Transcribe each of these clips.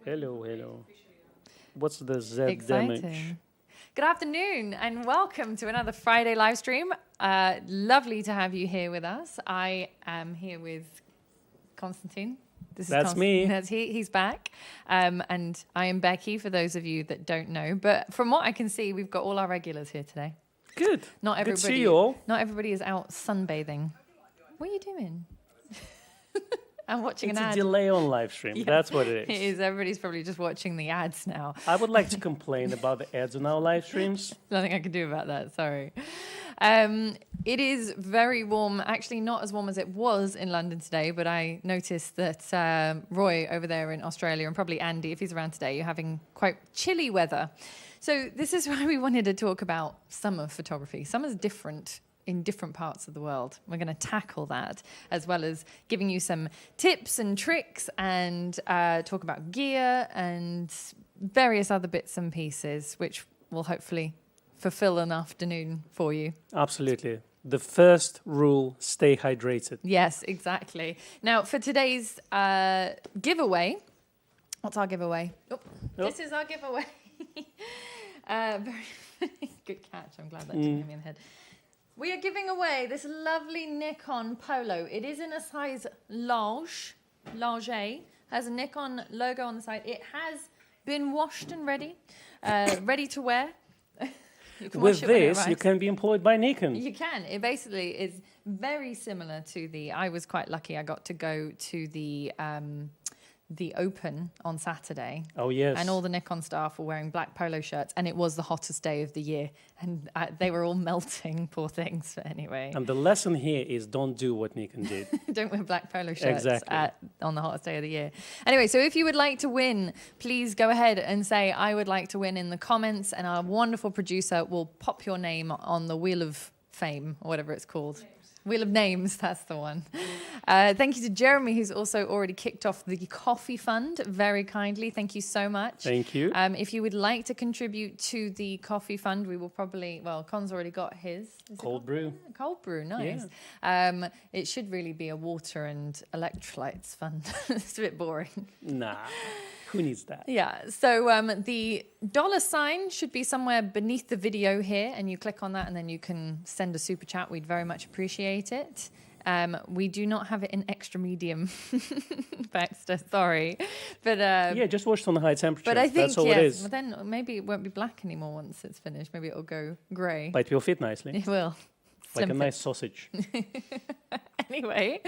Hello, hello. What's the Z Exciting. damage? Good afternoon and welcome to another Friday live stream. Lovely to have you here with us. I am here with Constantine. That's me. That's he's back. And I am Becky, for those of you that don't know. But from what I can see, we've got all our regulars here today. Good. Not everybody. Good to see you all. Not everybody is out sunbathing. What are you doing? I'm watching It's an a ad. delay on live stream. Yeah, That's what it It is. is. Everybody's probably just watching the ads now. I would like to complain about the ads on our live streams. Nothing I can do about that, sorry. It is very warm, actually not as warm as it was in London today, but I noticed that Roy over there in Australia, and probably Andy, if he's around today, you're having quite chilly weather. So this is why we wanted to talk about summer photography. Summer's different in different parts of the world. We're going to tackle that, as well as giving you some tips and tricks and talk about gear and various other bits and pieces, which will hopefully fulfill an afternoon for you. Absolutely. The first rule, stay hydrated. Yes, exactly. Now, for today's giveaway, what's our giveaway? This is our giveaway. Very good catch. I'm glad that didn't hit me in the head. We are giving away this lovely Nikon Polo. It is in a size large, has a Nikon logo on the side. It has been washed and ready to wear. With this, you can be employed by Nikon. You can. It basically is very similar to I was quite lucky. I got to go to the Open on Saturday. Oh, yes. And all the Nikon staff were wearing black polo shirts, and it was the hottest day of the year. And they were all melting, poor things. But anyway. And the lesson here is don't do what Nikon did. Don't wear black polo shirts Exactly. on the hottest day of the year. Anyway, so if you would like to win, please go ahead and say, I would like to win in the comments, and our wonderful producer will pop your name on the Wheel of Fame, or whatever it's called. Wheel of Names, that's the one. Thank you to Jeremy, who's also already kicked off the coffee fund very kindly. Thank you so much. Thank you. If you would like to contribute to the coffee fund, we will probably, Con's already got his. Cold brew. Cold brew, nice. Yeah. It should really be a water and electrolytes fund. It's a bit boring. Nah, who needs that? Yeah, so the $sign should be somewhere beneath the video here, and you click on that and then you can send a super chat. We'd very much appreciate it. We do not have it in extra medium, Baxter, sorry. But yeah, just watch it on the high temperature. But I think, that's all it is. But then maybe it won't be black anymore once it's finished. Maybe it'll go grey. But it will fit nicely. It will. Like a nice sausage. Anyway,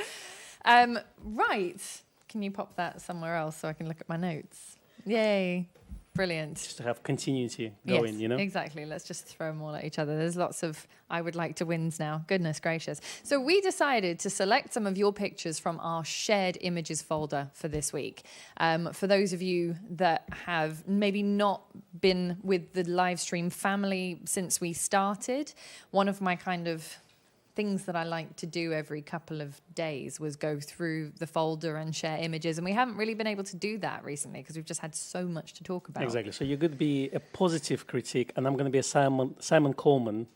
right. Can you pop that somewhere else so I can look at my notes? Yay. Brilliant. Just to have continuity going, yes, you know? Exactly. Let's just throw them all at each other. There's lots of I would like to wins now. Goodness gracious. So we decided to select some of your pictures from our shared images folder for this week. For those of you that have maybe not been with the live stream family since we started, one of my kind of things that I like to do every couple of days was go through the folder and share images. And we haven't really been able to do that recently because we've just had so much to talk about. Exactly. So you're going to be a positive critic, and I'm going to be a Simon Coleman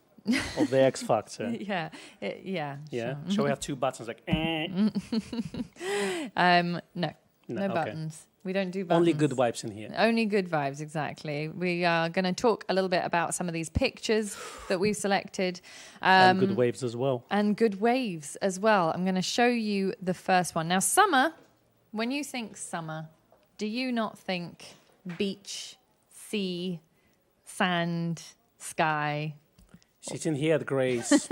of the X Factor. Yeah. Yeah. Yeah. Sure. Shall we have two buttons like, No okay. buttons. We don't do buttons. Only good vibes in here. Only good vibes, exactly. We are going to talk a little bit about some of these pictures that we've selected. And good waves as well. And good waves as well. I'm going to show you the first one. Now, summer, when you think summer, do you not think beach, sea, sand, sky? Sitting here at Grace.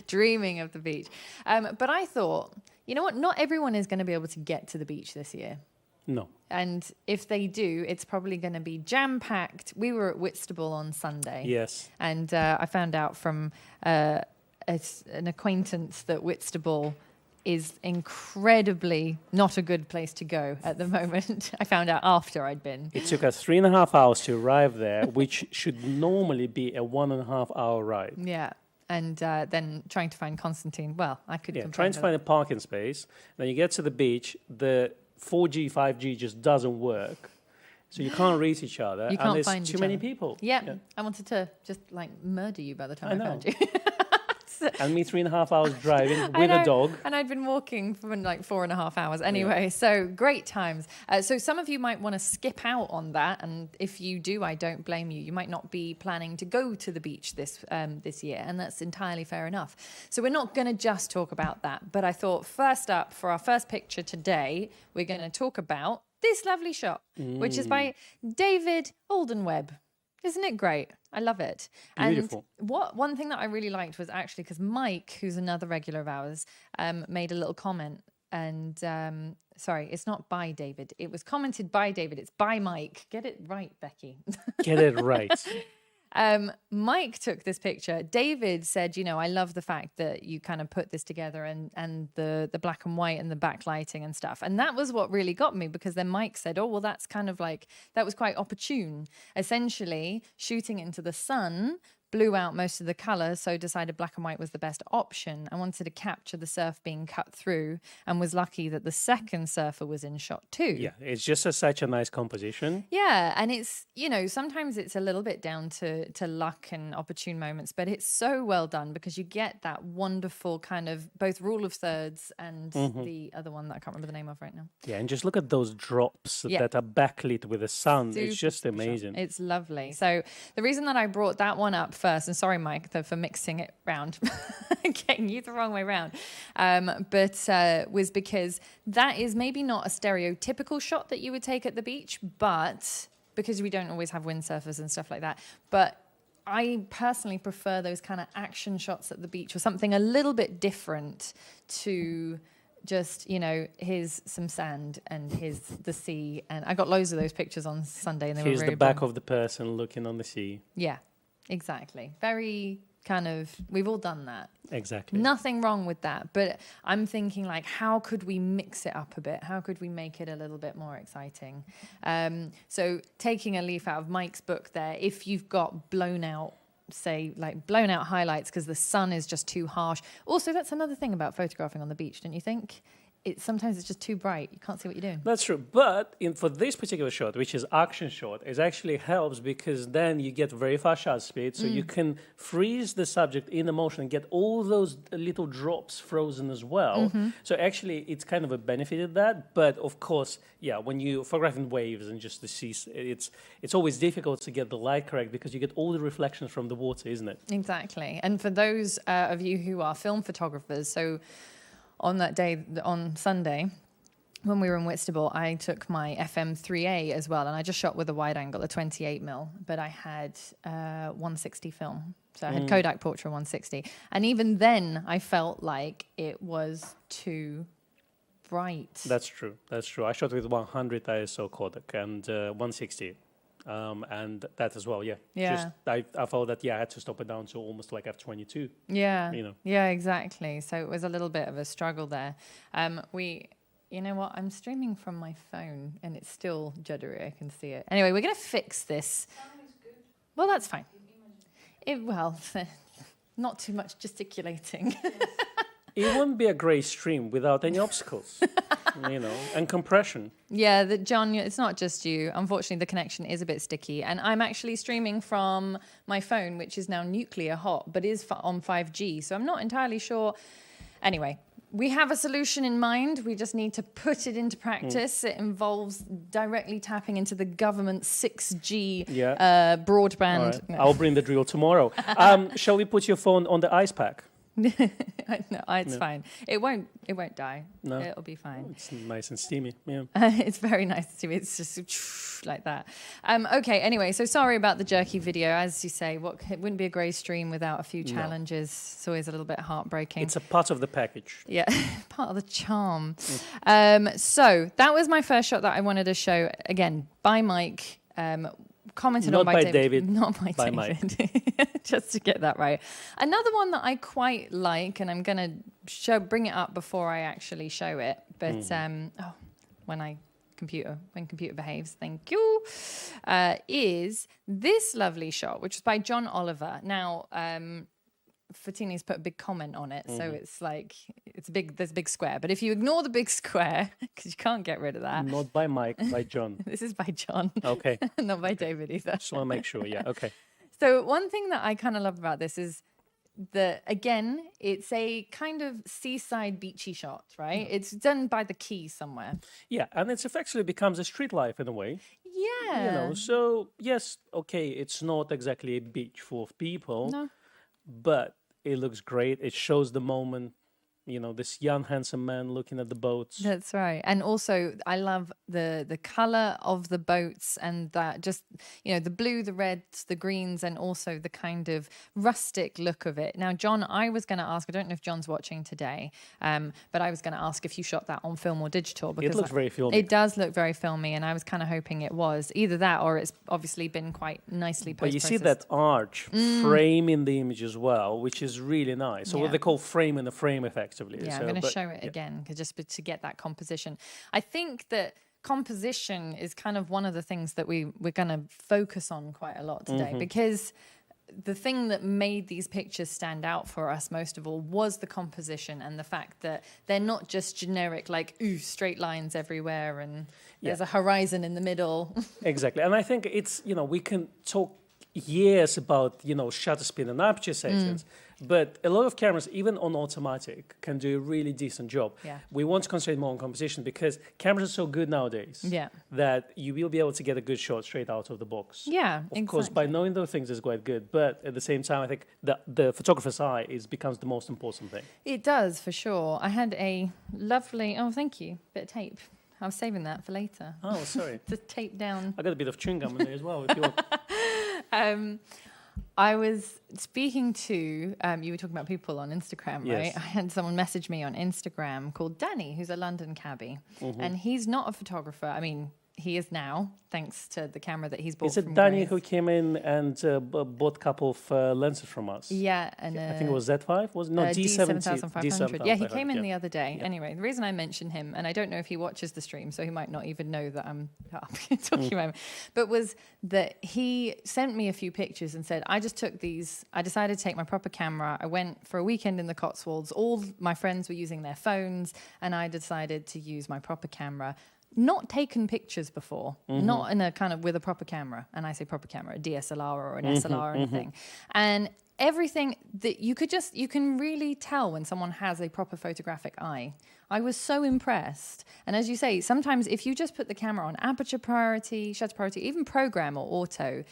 Dreaming of the beach. But I thought, you know what? Not everyone is going to be able to get to the beach this year. No. And if they do, it's probably going to be jam-packed. We were at Whitstable on Sunday. Yes. And I found out from an acquaintance that Whitstable is incredibly not a good place to go at the moment. I found out after I'd been. It took us 3.5 hours to arrive there, which should normally be a 1.5 hour ride. Yeah. And then trying to find Constantine. Well, I could complain. Trying to find a parking space. Then you get to the beach, the 4G, 5G just doesn't work. So you can't reach each other. You can't and find there's too each many other. people. Yeah. I wanted to just like murder you by the time I found you. And me 3.5 hours driving I with a know, dog. And I'd been walking for like 4.5 hours anyway. So great times. So some of you might want to skip out on that. And if you do, I don't blame you. You might not be planning to go to the beach this year. And that's entirely fair enough. So we're not going to just talk about that. But I thought first up for our first picture today, we're going to talk about this lovely shot, which is by David Aldenweb. Isn't it great? I love it. Beautiful. And one thing that I really liked was actually because Mike, who's another regular of ours, made a little comment. And sorry, it's not by David. It was commented by David. It's by Mike. Get it right, Becky. Get it right. Mike took this picture. David said, I love the fact that you kind of put this together and the black and white and the backlighting and stuff. And that was what really got me, because then Mike said, oh, well, that's kind of like, that was quite opportune. Essentially, shooting into the sun blew out most of the color, so decided black and white was the best option. I wanted to capture the surf being cut through and was lucky that the second surfer was in shot too. Yeah, it's just such a nice composition. Yeah, and it's, sometimes it's a little bit down to luck and opportune moments, but it's so well done because you get that wonderful kind of both rule of thirds and the other one that I can't remember the name of right now. Yeah, and just look at those drops that are backlit with the sun. It's just amazing. It's lovely. So the reason that I brought that one up first, and sorry, Mike, for mixing it round, getting you the wrong way round, was because that is maybe not a stereotypical shot that you would take at the beach, but because we don't always have windsurfers and stuff like that. But I personally prefer those kind of action shots at the beach, or something a little bit different to just, here's some sand and here's the sea. And I got loads of those pictures on Sunday, and they Here's were really the back of the person looking on the sea. Yeah, exactly. Very kind of, we've all done that. Exactly. Nothing wrong with that. But I'm thinking, like, how could we mix it up a bit? How could we make it a little bit more exciting? So taking a leaf out of Mike's book there, if you've got blown out highlights because the sun is just too harsh. Also, that's another thing about photographing on the beach, don't you think? Sometimes it's just too bright. You can't see what you're doing. That's true. But for this particular shot, which is action shot, it actually helps because then you get very fast shutter speed. So you can freeze the subject in the motion and get all those little drops frozen as well. So actually, it's kind of a benefit of that. But of course, when you photographing waves and just the sea, it's always difficult to get the light correct because you get all the reflections from the water, isn't it? Exactly. And for those of you who are film photographers, so on that day, on Sunday, when we were in Whitstable, I took my FM3A as well, and I just shot with a wide angle, a 28mm, but I had 160 film. So I had Kodak Portra 160. And even then, I felt like it was too bright. That's true. I shot with 100 ISO Kodak and 160. And that as well, I felt that I had to stop it down to almost like f22. Yeah, exactly. So it was a little bit of a struggle there. You know what, I'm streaming from my phone and it's still juddery. I can see it. Anyway, we're gonna fix this. Well, that's fine. Not too much gesticulating. It wouldn't be a great stream without any obstacles, and compression. Yeah, John, it's not just you. Unfortunately, the connection is a bit sticky. And I'm actually streaming from my phone, which is now nuclear hot, but is on 5G. So I'm not entirely sure. Anyway, we have a solution in mind. We just need to put it into practice. It involves directly tapping into the government 6G broadband. All right. I'll bring the drill tomorrow. Shall we put your phone on the ice pack? No, it's fine. It won't die. No. It'll be fine. It's nice and steamy. Yeah. It's very nice to me. It's just like that. Okay, anyway, so sorry about the jerky video. As you say, it wouldn't be a grey stream without a few challenges. It's always a little bit heartbreaking. It's a part of the package. Yeah, part of the charm. So that was my first shot that I wanted to show. Again, by Mike. Commented not on by David. Not by by David. Just to get that right. Another one that I quite like, and I'm going to bring it up before I actually show it. But when computer behaves, thank you, is this lovely shot, which is by John Oliver. Now, Foteini's put a big comment on it, so it's like there's a big square. But if you ignore the big square, because you can't get rid of that. Not by Mike, by John. This is by John. Okay. Not by David either. Just want to make sure. Yeah. Okay. So one thing that I kind of love about this is again, it's a kind of seaside beachy shot, right? It's done by the quay somewhere. Yeah, and it's effectively becomes a street life in a way. Yeah. You know, so yes, okay, it's not exactly a beach full of people, No. but it looks great. It shows the moment, you know, this young, handsome man looking at the boats. That's right. And also, I love the color of the boats and that just, you know, the blue, the reds, the greens, and also the kind of rustic look of it. Now, John, I was going to ask, I don't know if John's watching today, but I was going to ask if you shot that on film or digital. Because It looks very filmy. It does look very filmy, and I was kind of hoping it was either that or it's obviously been quite nicely But you post-processed. see that arch framing the image as well, which is really nice. So what Yeah. they call frame in the frame, effectively. Yeah, so, I'm going to but- show it again to get that composition. I think that composition is kind of one of the things that we're going to focus on quite a lot today, because the thing that made these pictures stand out for us most of all was the composition and the fact that they're not just generic, like, straight lines everywhere and there's a horizon in the middle. Exactly. And I think it's, you know, we can talk years about, you know, shutter speed and aperture settings, but a lot of cameras, even on automatic, can do a really decent job. Yeah. We want to concentrate more on composition because cameras are so good nowadays Yeah. that you will be able to get a good shot straight out of the box. Yeah, Of course, by knowing those things is quite good, but at the same time, I think the photographer's eye becomes the most important thing. It does, for sure. I had a lovely, thank you, bit of tape. I was saving that for later. Oh, sorry. To tape down. I got a bit of chewing gum in there as well, if you want. I was speaking to, you were talking about people on Instagram, right? Yes. I had someone message me on Instagram called Danny, who's a London cabbie. And he's not a photographer. I mean, he is now, thanks to the camera that he's bought Is it from Danny Grace. who came in and bought a couple of lenses from us? Yeah, and I think it was Z5, was it? No, D7500. Yeah, he came in yeah. the other day. Anyway, the reason I mention him, and I don't know if he watches the stream, so he might not even know that I'm talking about him, but was that he sent me a few pictures and said, I just took these, I decided to take my proper camera. I went for a weekend in the Cotswolds. All my friends were using their phones, and I decided to use my proper camera. Not taken pictures before, not in a kind of with a proper camera. And I say proper camera, a DSLR or an SLR or anything. And everything that you can really tell when someone has a proper photographic eye. I was so impressed. And as you say, sometimes if you just put the camera on aperture priority, shutter priority, even program or auto,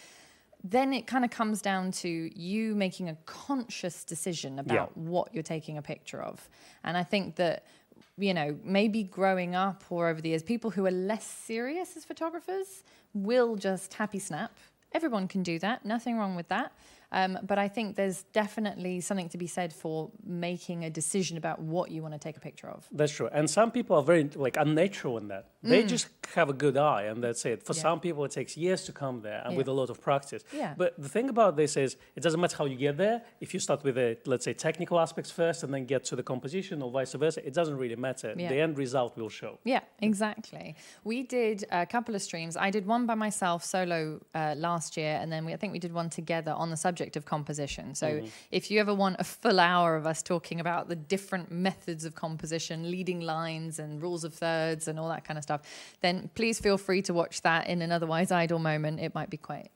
then it kind of comes down to you making a conscious decision about what you're taking a picture of. And I think that, you know, maybe growing up or over the years, people who are less serious as photographers will just happy snap. Everyone can do that. Nothing wrong with that. But I think there's definitely something to be said for making a decision about what you want to take a picture of. That's true. And some people are very unnatural in that. They just have a good eye and that's it. For some people, it takes years to come there and with a lot of practice. Yeah. But the thing about this is it doesn't matter how you get there. If you start with let's say, technical aspects first and then get to the composition or vice versa, it doesn't really matter. Yeah. The end result will show. Yeah, exactly. We did a couple of streams. I did one by myself solo last year, and then I think we did one together on the subject of composition. So if you ever want a full hour of us talking about the different methods of composition, leading lines and rules of thirds and all that kind of stuff, then please feel free to watch that in an otherwise idle moment. It might be quite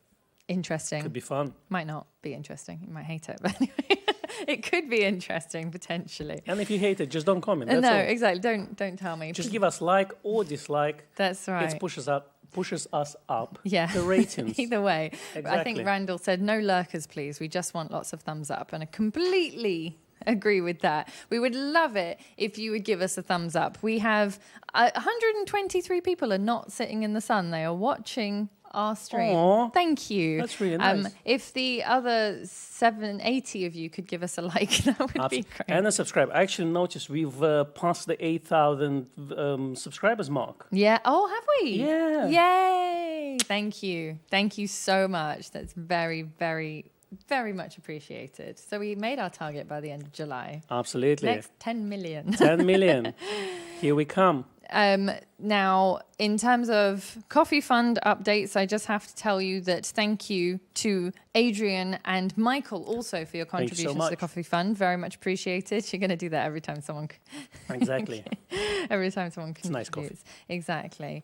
interesting. Could be fun. Might not be interesting. You might hate it, but anyway, it could be interesting potentially. And if you hate it, just don't comment. That's No, all. exactly. Don't tell me. Just give us like or dislike. That's right. It pushes us up Yeah. the ratings. Either way. I Exactly. think Randall said, no lurkers, please. We just want lots of thumbs up. And I completely agree with that. We would love it if you would give us a thumbs up. We have 123 people are not sitting in the sun. They are watching our stream. Aw, thank you. that's really nice. If the other 780 of you could give us a like, that would be great. And a subscribe. I actually noticed we've passed the 8,000 subscribers mark. Yeah. Oh, have we? Yeah. Yay. Thank you. Thank you so much. That's very, very, very much appreciated. So we made our target by the end of July. Absolutely. Next 10 million. 10 million. Here we come. Now, in terms of Coffee Fund updates, I just have to tell you that thank you to Adrian and Michael also for your Thank you so contributions to the much. Coffee Fund. Very much appreciated. You're going to do that every time someone... Exactly. every time someone It's nice coffee. contributes. Exactly.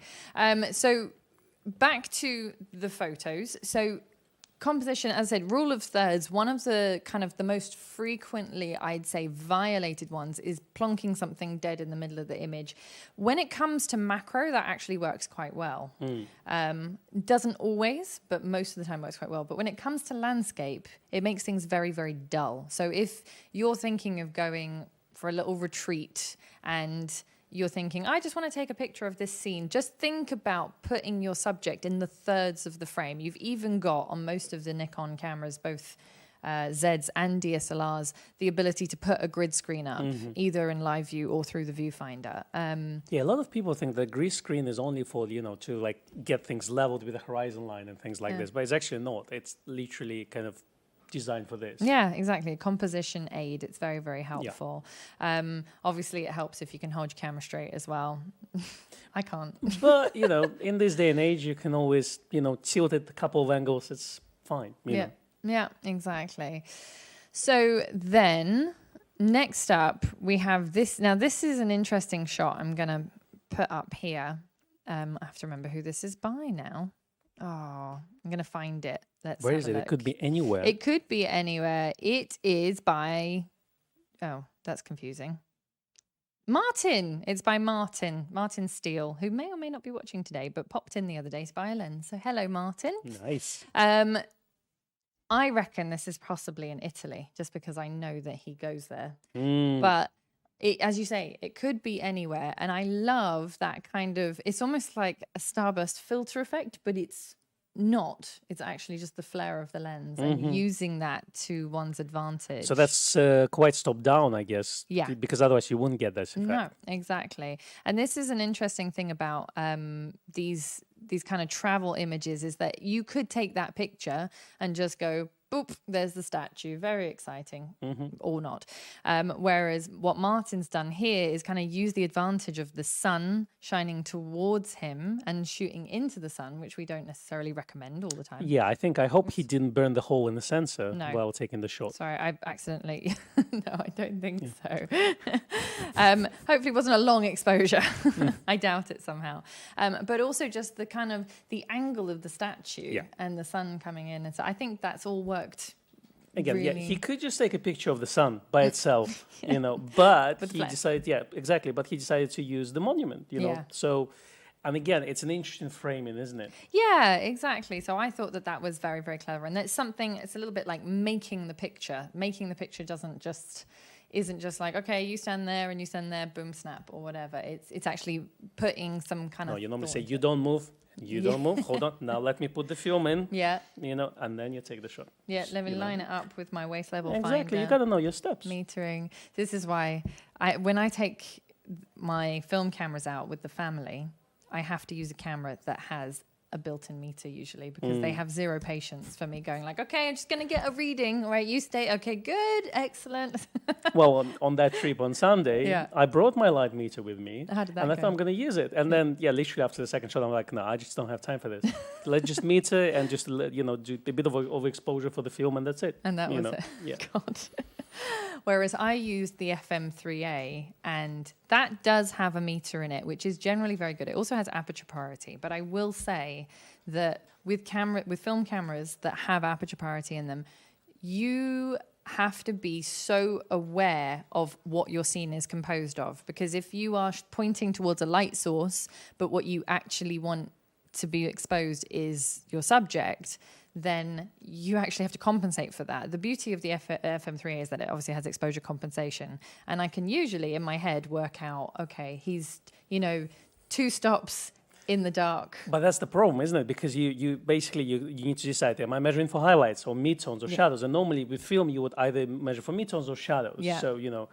So back to the photos. So composition, as I said, rule of thirds, one of the kind of the most frequently, I'd say, violated ones is plonking something dead in the middle of the image. When it comes to macro, that actually works quite well. Doesn't always, but most of the time works quite well. But when it comes to landscape, it makes things very, very dull. So if you're thinking of going for a little retreat and you're thinking, I just want to take a picture of this scene, just think about putting your subject in the thirds of the frame. You've even got, on most of the Nikon cameras, both Zs and DSLRs, the ability to put a grid screen up, either in live view or through the viewfinder. Yeah, a lot of people think the grid screen is only for, to like get things leveled with the horizon line and things like this, but it's actually not. It's literally kind of designed for this. Yeah, exactly. Composition aid. It's very, very helpful. Obviously, it helps if you can hold your camera straight as well. I can't. But, in this day and age, you can always, tilt it a couple of angles. It's fine. You know. Yeah, exactly. So then next up, we have this. Now, this is an interesting shot I'm going to put up here. I have to remember who this is by now. Oh, I'm going to find it. Where is it? It could be anywhere. It could be anywhere. It is by... Oh, that's confusing. Martin. It's by Martin Steele, who may or may not be watching today, but popped in the other day to buy a lens. So hello, Martin. Nice. I reckon this is possibly in Italy, just because I know that he goes there. But as you say, it could be anywhere. And I love that kind of... It's almost like a starburst filter effect, but it's not. It's actually just the flare of the lens and using that to one's advantage. So that's quite stopped down, I guess. Yeah. Because otherwise you wouldn't get this effect. No, exactly. And this is an interesting thing about these kind of travel images, is that you could take that picture and just go, boop, there's the statue. Very exciting, or not. Whereas what Martin's done here is kind of use the advantage of the sun shining towards him and shooting into the sun, which we don't necessarily recommend all the time. Yeah, I hope he didn't burn the hole in the sensor while taking the shot. Sorry, I accidentally... No, I don't think so. Hopefully it wasn't a long exposure. I doubt it somehow. But also just the kind of the angle of the statue and the sun coming in. And so I think that's all worked. Again, really... he could just take a picture of the sun by itself, but he decided, but he decided to use the monument, know. So, and again, it's an interesting framing, isn't it? Yeah, exactly. So I thought that was very, very clever. And it's a little bit like making the picture. Making the picture isn't just like, okay, you stand there and you stand there, boom, snap, or whatever. It's actually putting some kind of... No, you normally say, you don't move. You don't move. Hold on. Now let me put the film in. Yeah. And then you take the shot. Yeah, let me line it up with my waist level finder. Exactly. You got to know your steps. Metering. This is why when I take my film cameras out with the family, I have to use a camera that has a built-in meter usually, because they have zero patience for me going like, okay, I'm just going to get a reading. All right, you stay. Okay, good. Excellent. Well, on that trip on Sunday, I brought my light meter with me. How did that and I go? thought I'm going to use it. And then, literally after the second shot, I'm like, no, I just don't have time for this. Let's just meter and just, do a bit of overexposure for the film, and that's it. And that was it. Yeah. God. Whereas I used the FM3A, and that does have a meter in it, which is generally very good. It also has aperture priority, but I will say that with film cameras that have aperture priority in them, you have to be so aware of what your scene is composed of, because if you are pointing towards a light source, but what you actually want to be exposed is your subject, then you actually have to compensate for that. The beauty of the FM3A is that it obviously has exposure compensation. And I can usually, in my head, work out, okay, he's, 2 stops in the dark. But that's the problem, isn't it? Because you basically need to decide, am I measuring for highlights or midtones or shadows? And normally with film, you would either measure for midtones or shadows. Yeah. So,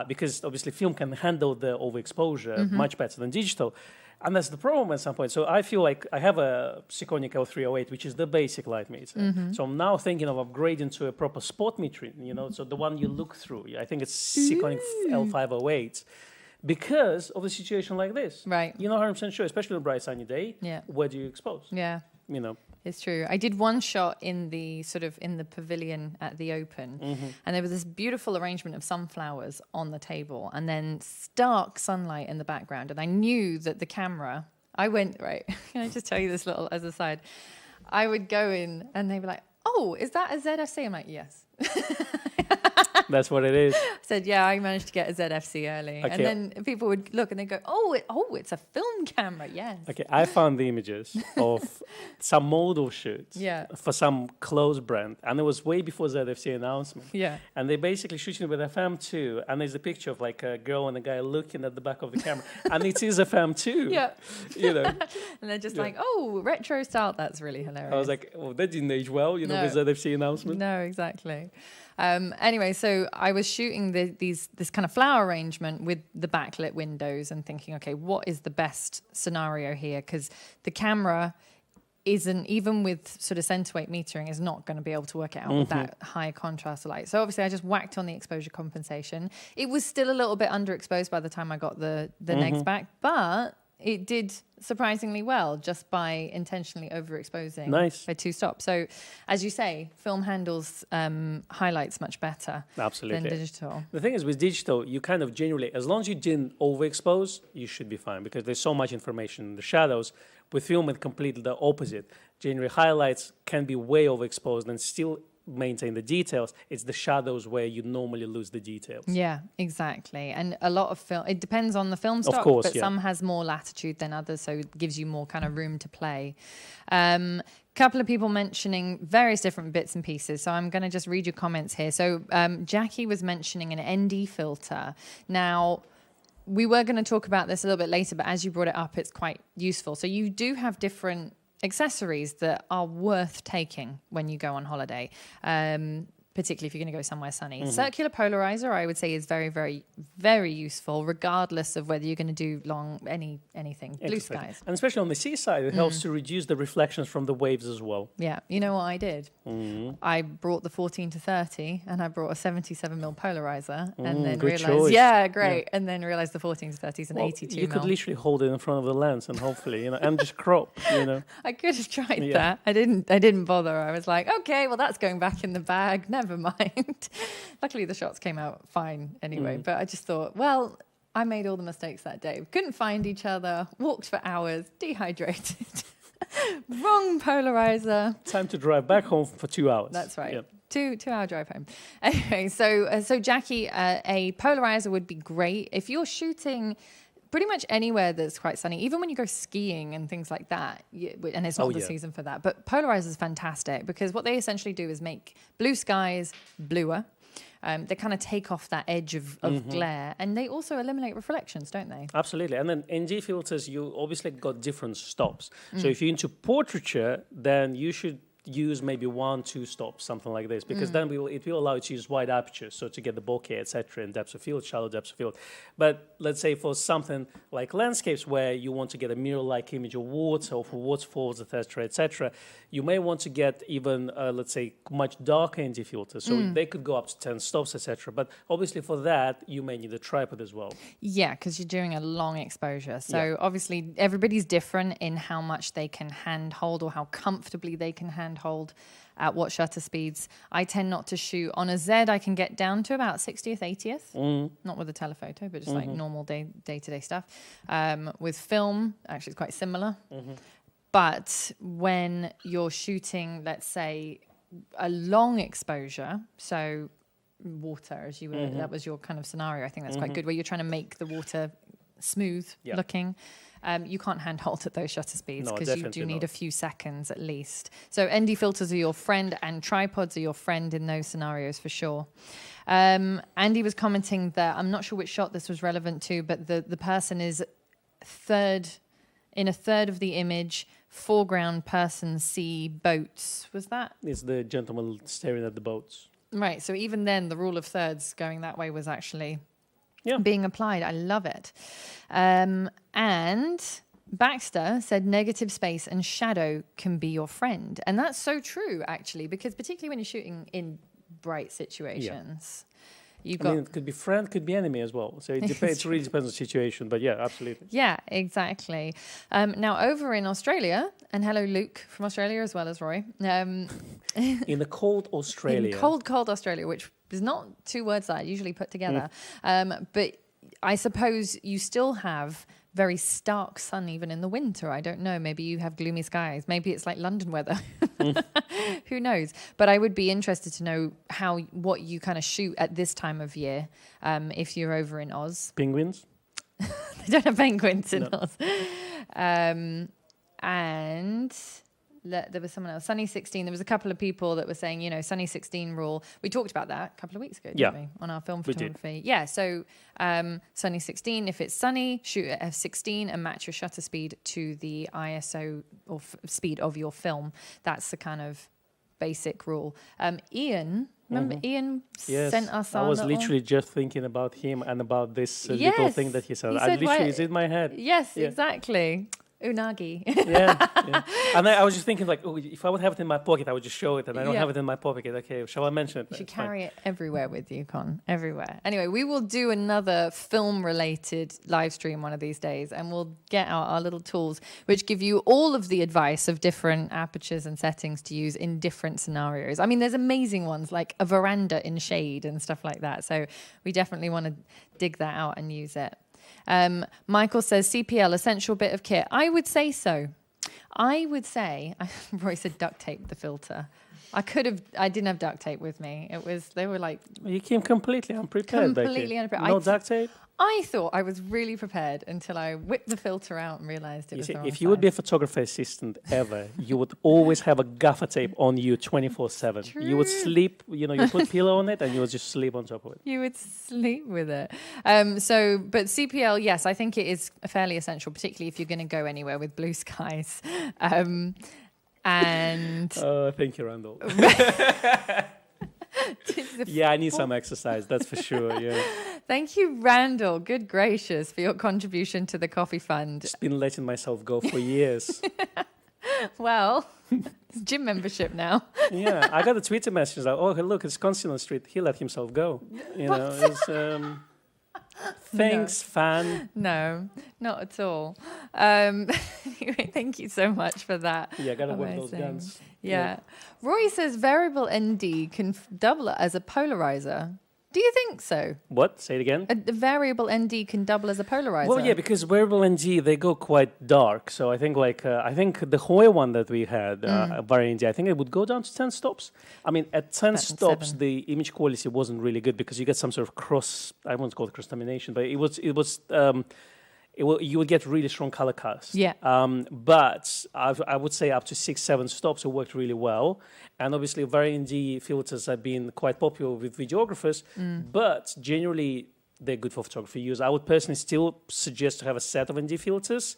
because obviously film can handle the overexposure much better than digital. And that's the problem at some point. So I feel like I have a Sekonic L308, which is the basic light meter. So I'm now thinking of upgrading to a proper spot metering, so the one you look through. I think it's Sekonic L508. Because of a situation like this. Right. You're not 100% sure, especially on a bright sunny day. Yeah. Where do you expose? Yeah. It's true. I did one shot in the pavilion at the Open, and there was this beautiful arrangement of sunflowers on the table, and then stark sunlight in the background. And I knew that the camera, can I just tell you this little as a side? I would go in and they'd be like, oh, is that a ZFC? I'm like, yes. That's what it is. I said, yeah, I managed to get a ZFC early. Okay. And then people would look and they go, it's a film camera. Yes. Okay, I found the images of some model shoots for some clothes brand, and it was way before ZFC announcement. Yeah. And they basically shooting with FM2, and there's a picture of like a girl and a guy looking at the back of the camera, and it is FM2. Yeah. You know. And they're just like, oh, retro style. That's really hilarious. I was like, oh, that didn't age well, with ZFC announcement. No, exactly. Anyway, so I was shooting this kind of flower arrangement with the backlit windows and thinking, okay, what is the best scenario here? Because the camera isn't, even with sort of center weight metering, is not going to be able to work it out with that high contrast light. So obviously I just whacked on the exposure compensation. It was still a little bit underexposed by the time I got the negs back, but it did surprisingly well just by intentionally overexposing by 2 stops. So, as you say, film handles highlights much better than digital. The thing is, with digital, you kind of generally, as long as you didn't overexpose, you should be fine because there's so much information in the shadows. With film, it's completely the opposite. Generally, highlights can be way overexposed and still maintain the details. It's the shadows where you normally lose the details. Yeah, exactly. And a lot of film, it depends on the film stock, but some has more latitude than others, so it gives you more kind of room to play. Couple of people mentioning various different bits and pieces, so I'm going to just read your comments here. So Jackie was mentioning an ND filter. Now, we were going to talk about this a little bit later, but as you brought it up, it's quite useful. So you do have different accessories that are worth taking when you go on holiday, particularly if you're going to go somewhere sunny. Circular polarizer, I would say, is very, very, very useful, regardless of whether you're going to do anything, blue skies. And especially on the seaside, it helps to reduce the reflections from the waves as well. Yeah. You know what I did? I brought the 14 to 30 and I brought a 77mm polarizer and then realized, and then realized the 14 to 30 is an 82mm. You could literally hold it in front of the lens and hopefully, and just crop, I could have tried that. I didn't bother. I was like, okay, well, that's going back in the bag. Never mind. Luckily, the shots came out fine anyway, but I just thought, well, I made all the mistakes that day. Couldn't find each other, walked for hours, dehydrated. Wrong polarizer. Time to drive back home for 2 hours. That's right. Yep. 2-hour drive home. Anyway, so Jackie, a polarizer would be great if you're shooting pretty much anywhere that's quite sunny, even when you go skiing and things like that, and it's not the season for that. But polarizer is fantastic because what they essentially do is make blue skies bluer. They kind of take off that edge of glare, and they also eliminate reflections, don't they? Absolutely. And then ND filters, you obviously got different stops. So if you're into portraiture, then you should use maybe 1-2 stops, something like this, because then it will allow you to use wide aperture, so to get the bokeh, etc., in depth of field, shallow depth of field. But let's say for something like landscapes where you want to get a mirror-like image of water or for waterfalls, etc., etc., you may want to get even, let's say, much darker ND filters. So they could go up to 10 stops, etc. But obviously for that, you may need a tripod as well. Yeah, because you're doing a long exposure. So obviously everybody's different in how much they can handhold or how comfortably they can handhold at what shutter speeds. I tend not to shoot on a Z. I can get down to about 60th, 80th, not with a telephoto, but just like normal day-to-day stuff. With film, actually, it's quite similar. But when you're shooting, let's say, a long exposure, so water, as you were, that was your kind of scenario. I think that's quite good, where you're trying to make the water smooth looking. You can't handhold at those shutter speeds because you do need a few seconds at least. So ND filters are your friend and tripods are your friend in those scenarios for sure. Andy was commenting that, I'm not sure which shot this was relevant to, but the person is in a third of the image, foreground person see boats. Was that? It's the gentleman staring at the boats. Right. So even then, the rule of thirds going that way was actually being applied. I love it. And Baxter said negative space and shadow can be your friend. And that's so true, actually, because particularly when you're shooting in bright situations, it could be friend, could be enemy as well. So it depends. It really depends on the situation. But yeah, absolutely. Yeah, exactly. Now over in Australia, and hello Luke from Australia as well as Roy. In the cold Australia. In cold Australia, which is not 2 words that I usually put together. But I suppose you still have very stark sun even in the winter. I don't know. Maybe you have gloomy skies. Maybe it's like London weather. Who knows? But I would be interested to know what you kind of shoot at this time of year if you're over in Oz. Penguins? They don't have penguins in Oz. And there was someone else, Sunny 16. There was a couple of people that were saying, Sunny 16 rule. We talked about that a couple of weeks ago, didn't we? On our film photography. Yeah, so Sunny 16, if it's sunny, shoot at f16 and match your shutter speed to the ISO or speed of your film. That's the kind of basic rule. Ian, remember Ian sent us I was literally just thinking about him and about this little thing that he said. I literally, it's in my head. Yes, exactly. Unagi. yeah. And I was just thinking, like, if I would have it in my pocket, I would just show it, and I don't have it in my pocket. Okay, shall I mention it? You should carry it everywhere with you, Con. Everywhere. Anyway, we will do another film-related live stream one of these days, and we'll get out our little tools, which give you all of the advice of different apertures and settings to use in different scenarios. I mean, there's amazing ones, like a veranda in shade and stuff like that. So we definitely want to dig that out and use it. Michael says CPL essential bit of kit. I would say so. I would say Roy said duct tape the filter. I didn't have duct tape with me. They were like, you came completely unprepared. Completely unprepared. No duct tape. I thought I was really prepared until I whipped the filter out and realized it was the wrong If you would be a photographer assistant ever, you would always have a gaffer tape on you 24/7. You would sleep, you put pillow on it and you would just sleep on top of it. You would sleep with it. But CPL, yes, I think it is fairly essential, particularly if you're going to go anywhere with blue skies. And thank you, Randall. Yeah, I need some exercise, that's for sure. Yeah. Thank you, Randall. Good gracious for your contribution to the coffee fund. Just been letting myself go for years. Well, it's gym membership now. Yeah, I got a Twitter message like, "Oh, look, it's Consilon Street. He let himself go." Thanks, fan. No, not at all. Anyway, thank you so much for that. Yeah, I gotta work those guns. Yeah. Roy says variable ND can double as a polarizer. Do you think so? What? Say it again. A variable ND can double as a polarizer. Well, yeah, because variable ND, they go quite dark. So I think the Hoya one that we had, variant ND, I think it would go down to 10 stops. I mean, at 10 stops, 7. The image quality wasn't really good because you get some sort of I won't call it cross-lamination, but you would get really strong color cast. Yeah. But I would say up to 6-7 stops, it worked really well. And obviously, variant ND filters have been quite popular with videographers, but generally, they're good for photography use. I would personally still suggest to have a set of ND filters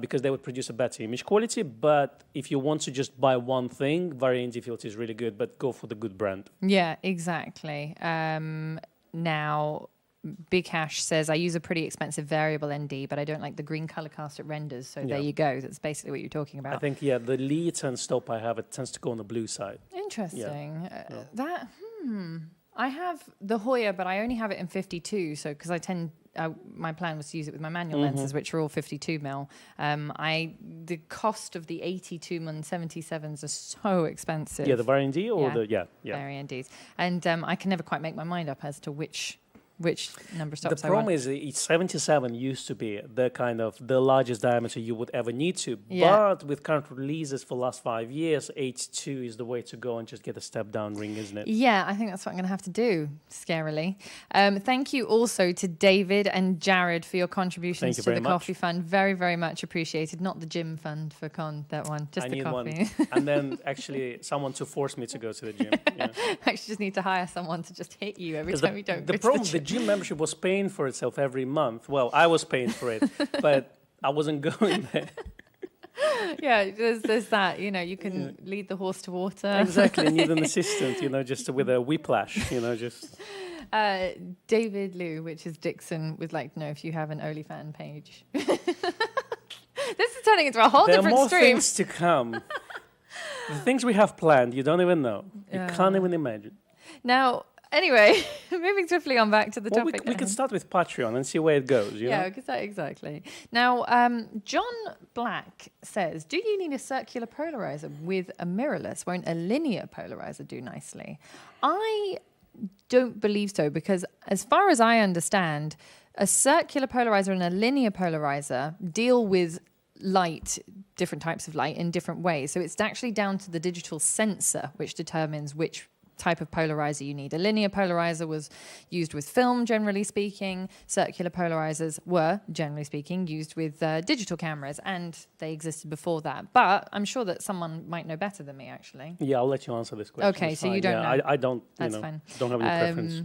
because they would produce a better image quality. But if you want to just buy one thing, variant ND filter is really good, but go for the good brand. Yeah, exactly. Now, Big Hash says, I use a pretty expensive variable ND, but I don't like the green color cast it renders. So there you go. That's basically what you're talking about. I think, the lead 10 stop I have, it tends to go on the blue side. Interesting. Yeah. I have the Hoya, but I only have it in 52. So because my plan was to use it with my manual lenses, which are all 52 mil. The cost of the 82 mm 77s are so expensive. Yeah, the variant ND or variant NDs. And I can never quite make my mind up as to which number stops the problem is 77 used to be the largest diameter you would ever need to. Yeah. But with current releases for the last 5 years, 82 is the way to go and just get a step down ring, isn't it? Yeah, I think that's what I'm going to have to do, scarily. Thank you also to David and Jared for your contributions to the coffee fund. Very, very much appreciated. Not the gym fund for Con, that one, just the coffee. One. And then actually someone to force me to go to the gym. Yeah. I actually just need to hire someone to just hit you every time you don't go to the gym. The gym membership was paying for itself every month. Well, I was paying for it, but I wasn't going there. Yeah, there's that. You can lead the horse to water. Exactly. You need an assistant. Just with a whiplash. Just. David Liu, which is Dixon, was like, no, if you have an OnlyFans page. This is turning into a whole different stream. There are more things to come. The things we have planned, you don't even know. You can't even imagine. Now, anyway, moving swiftly on back to the topic. We could start with Patreon and see where it goes. Exactly. Now, John Black says, do you need a circular polarizer with a mirrorless? Won't a linear polarizer do nicely? I don't believe so, because as far as I understand, a circular polarizer and a linear polarizer deal with light different types of light in different ways. So it's actually down to the digital sensor, which determines which type of polarizer you need. A linear polarizer was used with film, generally speaking. Circular polarizers were, generally speaking, used with digital cameras, and they existed before that. But I'm sure that someone might know better than me, actually. Yeah, I'll let you answer this question. Okay, It's so fine. you don't know. I don't, That's fine. don't have any preference.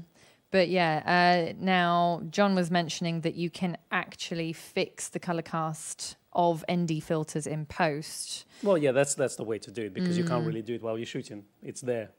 But yeah, now John was mentioning that you can actually fix the color cast of ND filters in post. Well, yeah, that's the way to do it, because you can't really do it while you're shooting. It's there.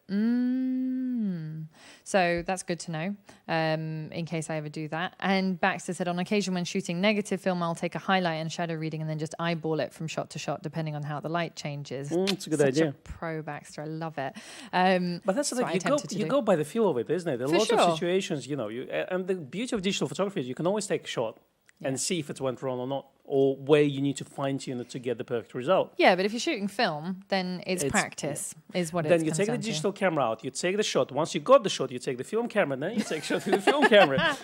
So that's good to know, in case I ever do that. And Baxter said, on occasion when shooting negative film, I'll take a highlight and shadow reading and then just eyeball it from shot to shot, depending on how the light changes. It's a good Such idea. A pro, Baxter. I love it. But that's the thing. You go by the feel of it, isn't it? A lot of situations, and the beauty of digital photography is you can always take a shot and see if it went wrong or not, or where you need to fine tune it to get the perfect result. Yeah, but if you're shooting film, then it's practice, is what it is. Then you take the digital camera out, you take the shot. Once you got the shot, you take the film camera, and then you take a shot with the film camera.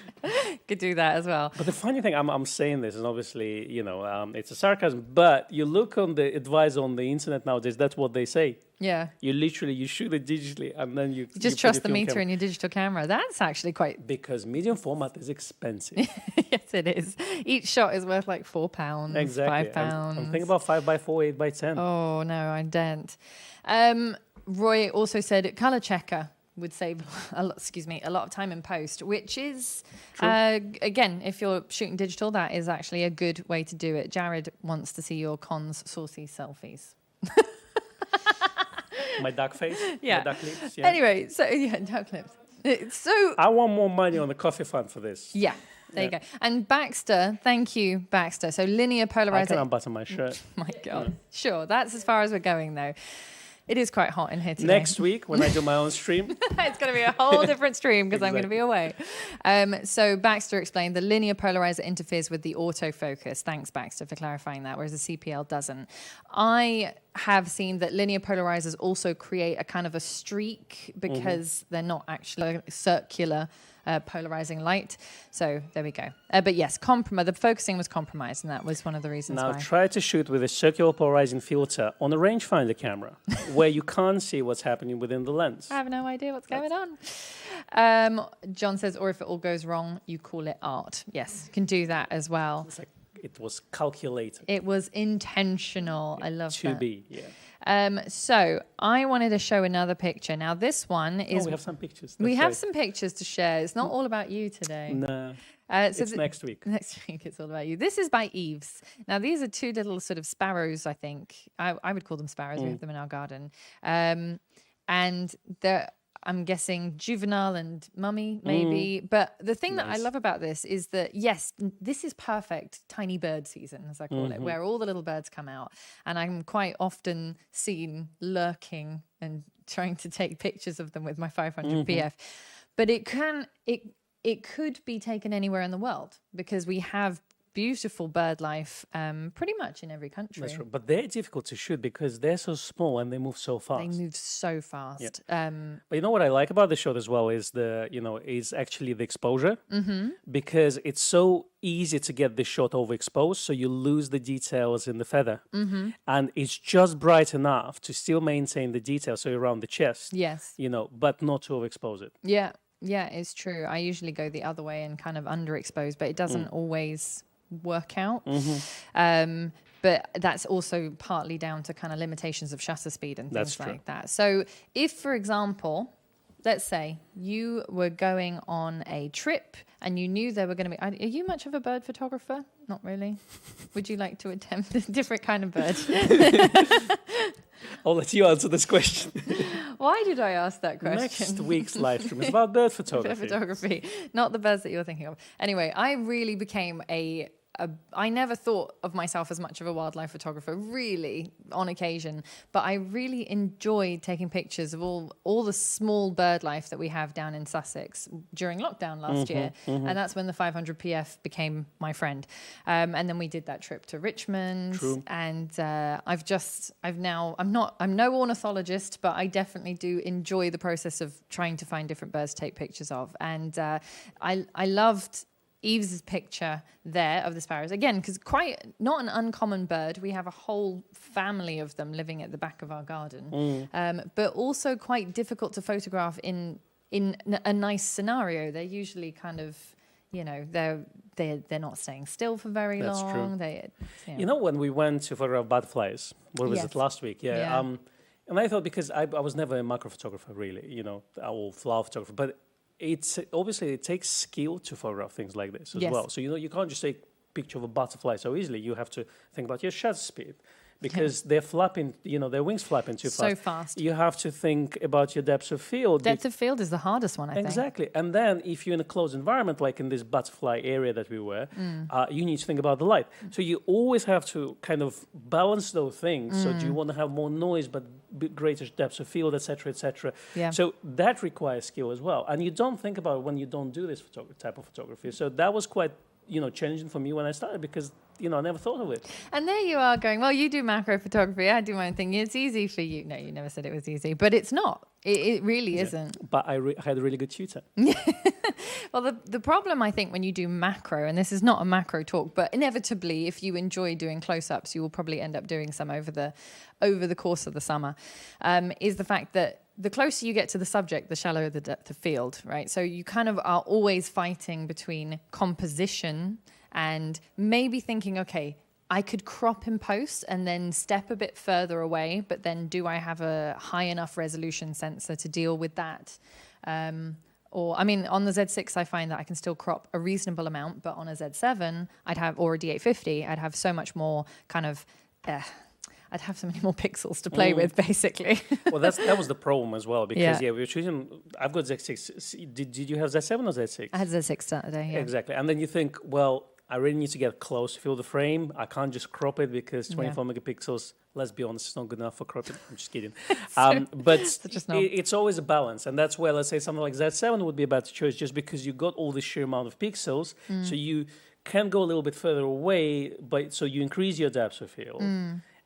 Could do that as well. But the funny thing, I'm saying this, and obviously, it's a sarcasm, but you look on the advice on the internet nowadays, that's what they say. Yeah. You shoot it digitally, and then you just trust the meter in your digital camera. That's actually quite... Because medium format is expensive. Yes, it is. Each shot is worth like £4, exactly. £5. I'm thinking about 5x4, 8x10. Oh, no, I don't. Roy also said color checker would save a lot of time in post, which is, again, if you're shooting digital, that is actually a good way to do it. Jared wants to see your cons saucy selfies. My duck face? Yeah. My duck lips? Yeah. Anyway, so duck lips. So I want more money on the coffee fund for this. Yeah. There you go. And Baxter, thank you, Baxter. So linear polarizer. I can unbutton my shirt. My God. Yeah. Sure, that's as far as we're going, though. It is quite hot in here today. Next week, when I do my own stream. It's going to be a whole different stream because I'm going to be away. So Baxter explained the linear polarizer interferes with the autofocus. Thanks, Baxter, for clarifying that, whereas the CPL doesn't. I have seen that linear polarizers also create a kind of a streak because they're not actually circular polarizing light. So there we go. But yes, the focusing was compromised, and that was one of the reasons why. Now try to shoot with a circular polarizing filter on a rangefinder camera where you can't see what's happening within the lens. I have no idea what's going on. John says, or if it all goes wrong, you call it art. Yes, you can do that as well. It's like it was calculated. It was intentional. I love that. To be, yeah. So I wanted to show another picture. Now this one is... we have some pictures. We have some pictures to share. It's not all about you today. No. So it's next week. Next week it's all about you. This is by Eves. Now these are two little sort of sparrows, I think. I would call them sparrows. We have them in our garden. And they're... I'm guessing juvenile and mummy, maybe. But the thing that I love about this is that, yes, this is perfect tiny bird season, as I call it, where all the little birds come out. And I'm quite often seen lurking and trying to take pictures of them with my 500 PF. But it could be taken anywhere in the world because we have beautiful bird life pretty much in every country. That's right. But they're difficult to shoot because they're so small and they move so fast. They move so fast. Yeah. But you know what I like about the shot as well is is actually the exposure, because it's so easy to get the shot overexposed, so you lose the details in the feather, and it's just bright enough to still maintain the detail, so around the chest. Yes. But not to overexpose it. Yeah. Yeah, it's true. I usually go the other way and kind of underexpose, but it doesn't always work out. But that's also partly down to kind of limitations of shutter speed and things like that. So if, for example, let's say you were going on a trip and you knew there were going to be... Are you much of a bird photographer? Not really. Would you like to attempt a different kind of bird? I'll let you answer this question. Why did I ask that question? Next week's live stream is about bird photography. Bird photography, not the birds that you're thinking of. Anyway, I really became I never thought of myself as much of a wildlife photographer, really, on occasion. But I really enjoyed taking pictures of all the small bird life that we have down in Sussex during lockdown last year. And that's when the 500 PF became my friend. And then we did that trip to Richmond. True. And I'm no ornithologist, but I definitely do enjoy the process of trying to find different birds to take pictures of. And I loved Eves's picture there of the sparrows. Again, because quite not an uncommon bird. We have a whole family of them living at the back of our garden. But also quite difficult to photograph in a nice scenario. They're usually kind of, they're not staying still for very long. That's true. When we went to photograph butterflies, what was it, last week? Yeah. And I thought, because I was never a macro photographer really, or flower photographer, but it's obviously it takes skill to photograph things like this as well. So you can't just take a picture of a butterfly so easily. You have to think about your shutter speed, because they're flapping, their wings flapping too fast. So fast. You have to think about your depth of field. Depth of field is the hardest one, I think. Exactly. And then if you're in a closed environment, like in this butterfly area that we were, you need to think about the light. So you always have to kind of balance those things. So do you want to have more noise but greater depth of field, etc., etc.? Yeah. So that requires skill as well. And you don't think about it when you don't do this type of photography. So that was quite, challenging for me when I started, because I never thought of it. And there you are going, well, you do macro photography, I do my own thing. It's easy for you. No, you never said it was easy, but it's not. It really isn't. But I had a really good tutor. Well, the problem, I think, when you do macro, and this is not a macro talk, but inevitably, if you enjoy doing close-ups, you will probably end up doing some over the course of the summer, is the fact that the closer you get to the subject, the shallower the depth of field, right? So you kind of are always fighting between composition and maybe thinking, okay, I could crop in post and then step a bit further away, but then do I have a high enough resolution sensor to deal with that? On the Z6, I find that I can still crop a reasonable amount, but on a Z7, or a D850, I'd have so much more kind of... I'd have so many more pixels to play with, basically. Well, that was the problem as well, because we were choosing. I've got Z6. Did you have Z7 or Z6? I had Z6 Saturday. Yeah. Exactly, and then you think, well, I really need to get close to feel the frame. I can't just crop it because 24 megapixels. Let's be honest, it's not good enough for cropping. I'm just kidding. But it's always a balance, and that's where, let's say, something like Z7 would be a better choice, just because you got all this sheer amount of pixels, so you can go a little bit further away, but so you increase your depth of field.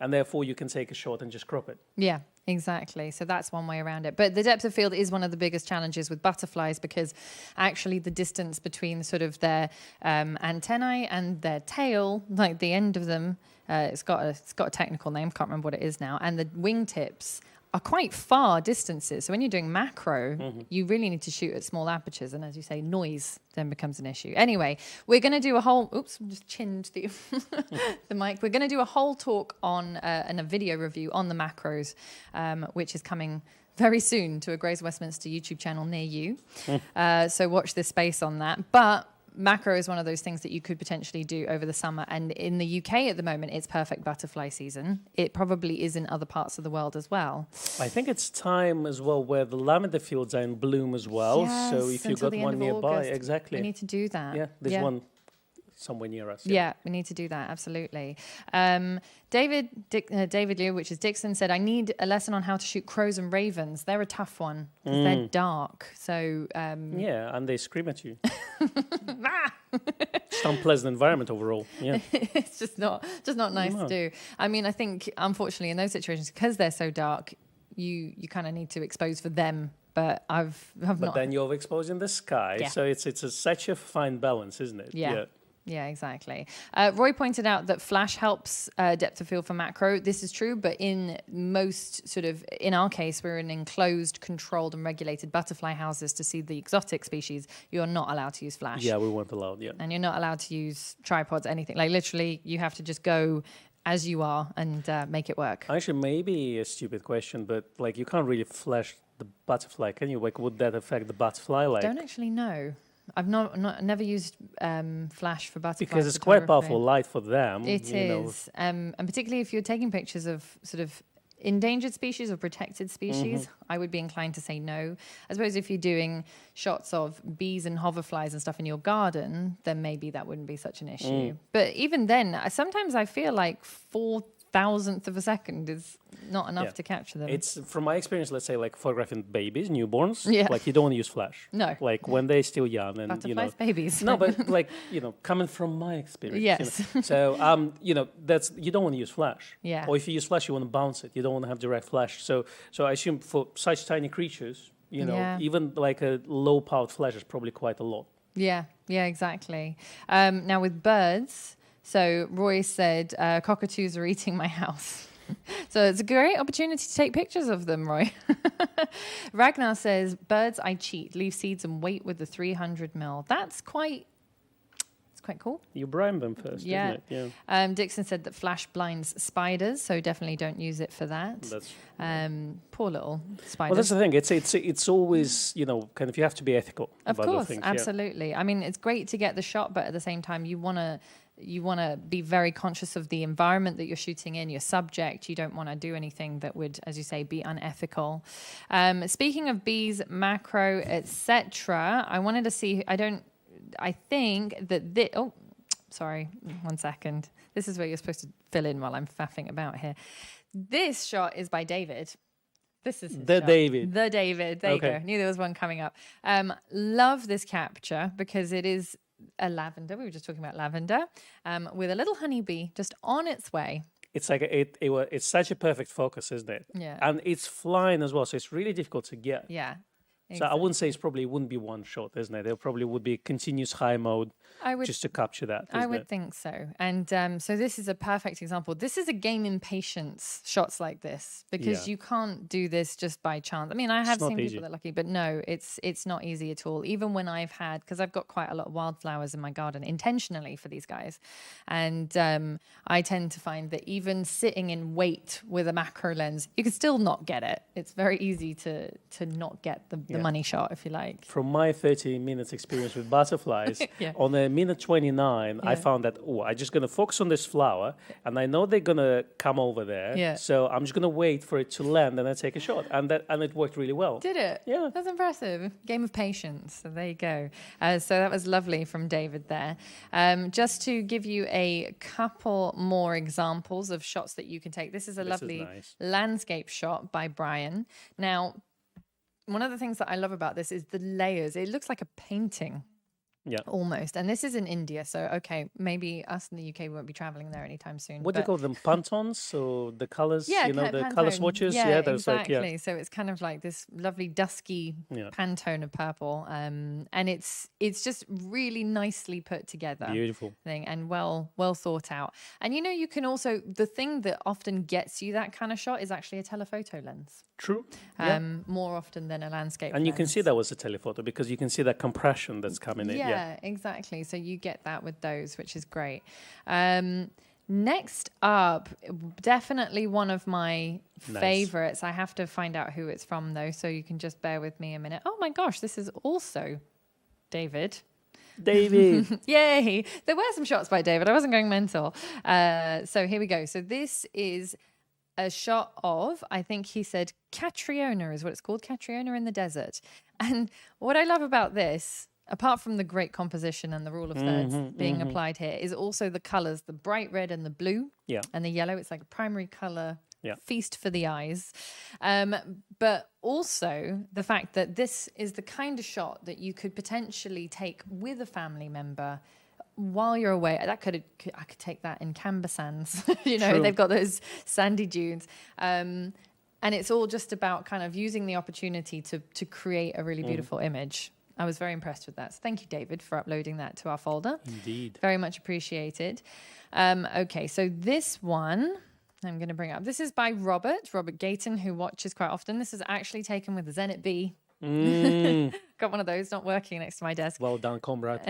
And therefore, you can take a shot and just crop it. Yeah, exactly. So that's one way around it. But the depth of field is one of the biggest challenges with butterflies, because actually the distance between sort of their antennae and their tail, like the end of them, it's got a technical name, can't remember what it is now, and the wingtips are quite far distances. So when you're doing macro, you really need to shoot at small apertures. And as you say, noise then becomes an issue. Anyway, we're going to do a whole... Oops, I just chinned the, the mic. We're going to do a whole talk on and a video review on the macros, which is coming very soon to a Grays Westminster YouTube channel near you. So watch this space on that. But macro is one of those things that you could potentially do over the summer. And in the UK at the moment, it's perfect butterfly season. It probably is in other parts of the world as well. I think it's time as well where the lavender fields are in bloom as well. Yes, so if you've got one nearby, August, exactly. we need to do that. Yeah, there's one somewhere near us. Yeah, we need to do that, absolutely. David Liu, which is Dixon, said, I need a lesson on how to shoot crows and ravens. They're a tough one because they're dark. So yeah, and they scream at you. Just unpleasant environment overall. Yeah, it's just not nice to do. I mean, I think unfortunately in those situations, because they're so dark, you kind of need to expose for them. But I've not. But then you're exposing the sky, so it's such a fine balance, isn't it? Yeah. Yeah, exactly. Roy pointed out that flash helps depth of field for macro. This is true, but in our case, we're in enclosed, controlled and regulated butterfly houses to see the exotic species. You're not allowed to use flash. Yeah, we weren't allowed, And you're not allowed to use tripods, anything. Like literally, you have to just go as you are and make it work. Actually, maybe a stupid question, but like you can't really flash the butterfly, can you? Like, would that affect the butterfly? Like, I don't actually know. I've never used flash for butterflies. Because it's quite powerful light for them. It is. And particularly if you're taking pictures of sort of endangered species or protected species, I would be inclined to say no. I suppose if you're doing shots of bees and hoverflies and stuff in your garden, then maybe that wouldn't be such an issue. But even then, sometimes I feel like 4,000th of a second is not enough to capture them. It's from my experience, let's say, like photographing babies, newborns. Yeah. Like you don't want to use flash. No. Like when they're still young and butterflies, babies. No, but like coming from my experience. Yes. So that's you don't want to use flash. Yeah. Or if you use flash, you want to bounce it. You don't want to have direct flash. So I assume for such tiny creatures, even like a low-powered flash is probably quite a lot. Yeah, yeah, exactly. Now with birds, so Roy said cockatoos are eating my house. So it's a great opportunity to take pictures of them, Roy. Ragnar says, birds I cheat, leave seeds and wait with the 300 mil. That's quite cool. You brine them first, Yeah. isn't it? Yeah. Dixon said that flash blinds spiders, so definitely don't use it for that. That's Poor little spiders. well. That's the thing. It's always kind of you have to be ethical. Of about course, things, absolutely. Yeah. I mean, it's great to get the shot, but at the same time, you want to be very conscious of the environment that you're shooting in, your subject. You don't want to do anything that would, as you say, be unethical. Speaking of bees, macro, etc., I wanted to see. I think that sorry, 1 second. This is where you're supposed to fill in while I'm faffing about here. This shot is by David. This is his shot. David. The David. There you go. Knew there was one coming up. Love this capture because it is a lavender. We were just talking about lavender with a little honeybee just on its way. It's like it's such a perfect focus, isn't it? Yeah. And it's flying as well, so it's really difficult to get. Yeah. So I wouldn't say it wouldn't be one shot, isn't it? There probably would be continuous high mode just to capture that. I would think so. And so this is a perfect example. This is a game in patience, shots like this, because you can't do this just by chance. I mean, I have seen people that are lucky, but no, it's not easy at all. Even when I've had, because I've got quite a lot of wildflowers in my garden intentionally for these guys. And I tend to find that even sitting in wait with a macro lens, you can still not get it. It's very easy to not get the money shot, if you like. From my 30 minutes experience with butterflies, on a minute 29, I found that, I'm just going to focus on this flower, and I know they're going to come over there. Yeah. So I'm just going to wait for it to land, and I take a shot. And it worked really well. Did it? Yeah. That's impressive. Game of patience. So there you go. So that was lovely from David there. Just to give you a couple more examples of shots that you can take. This is a lovely landscape shot by Brian. Now, one of the things that I love about this is the layers. It looks like a painting. Yeah. Almost. And this is in India. So, okay, maybe us in the UK won't be traveling there anytime soon. What do you call them? Pantons? So the colors, the Pantone. color swatches? Yeah, those exactly. So it's kind of like this lovely dusky Pantone of purple. And it's just really nicely put together. Beautiful. Thing and well thought out. And you can also, the thing that often gets you that kind of shot is actually a telephoto lens. True. More often than a landscape and lens. you can see that was a telephoto because you can see that compression that's coming in. Yeah, exactly. So you get that with those, which is great. Next up, definitely one of my favorites. I have to find out who it's from, though, so you can just bear with me a minute. Oh, my gosh, this is also David. Yay. There were some shots by David. I wasn't going mental. So here we go. So this is a shot of, I think he said, Catriona is what it's called, Catriona in the desert. And what I love about this, apart from the great composition and the rule of thirds being applied here, is also the colors, the bright red and the blue and the yellow. It's like a primary color feast for the eyes. But also the fact that this is the kind of shot that you could potentially take with a family member while you're away. I could take that in Canberra Sands. They've got those sandy dunes. And it's all just about kind of using the opportunity to create a really beautiful image. I was very impressed with that. So thank you, David, for uploading that to our folder. Indeed. Very much appreciated. Okay, so this one I'm going to bring up. This is by Robert Gayton, who watches quite often. This is actually taken with the Zenit B. Got one of those, not working next to my desk. Well done, comrade.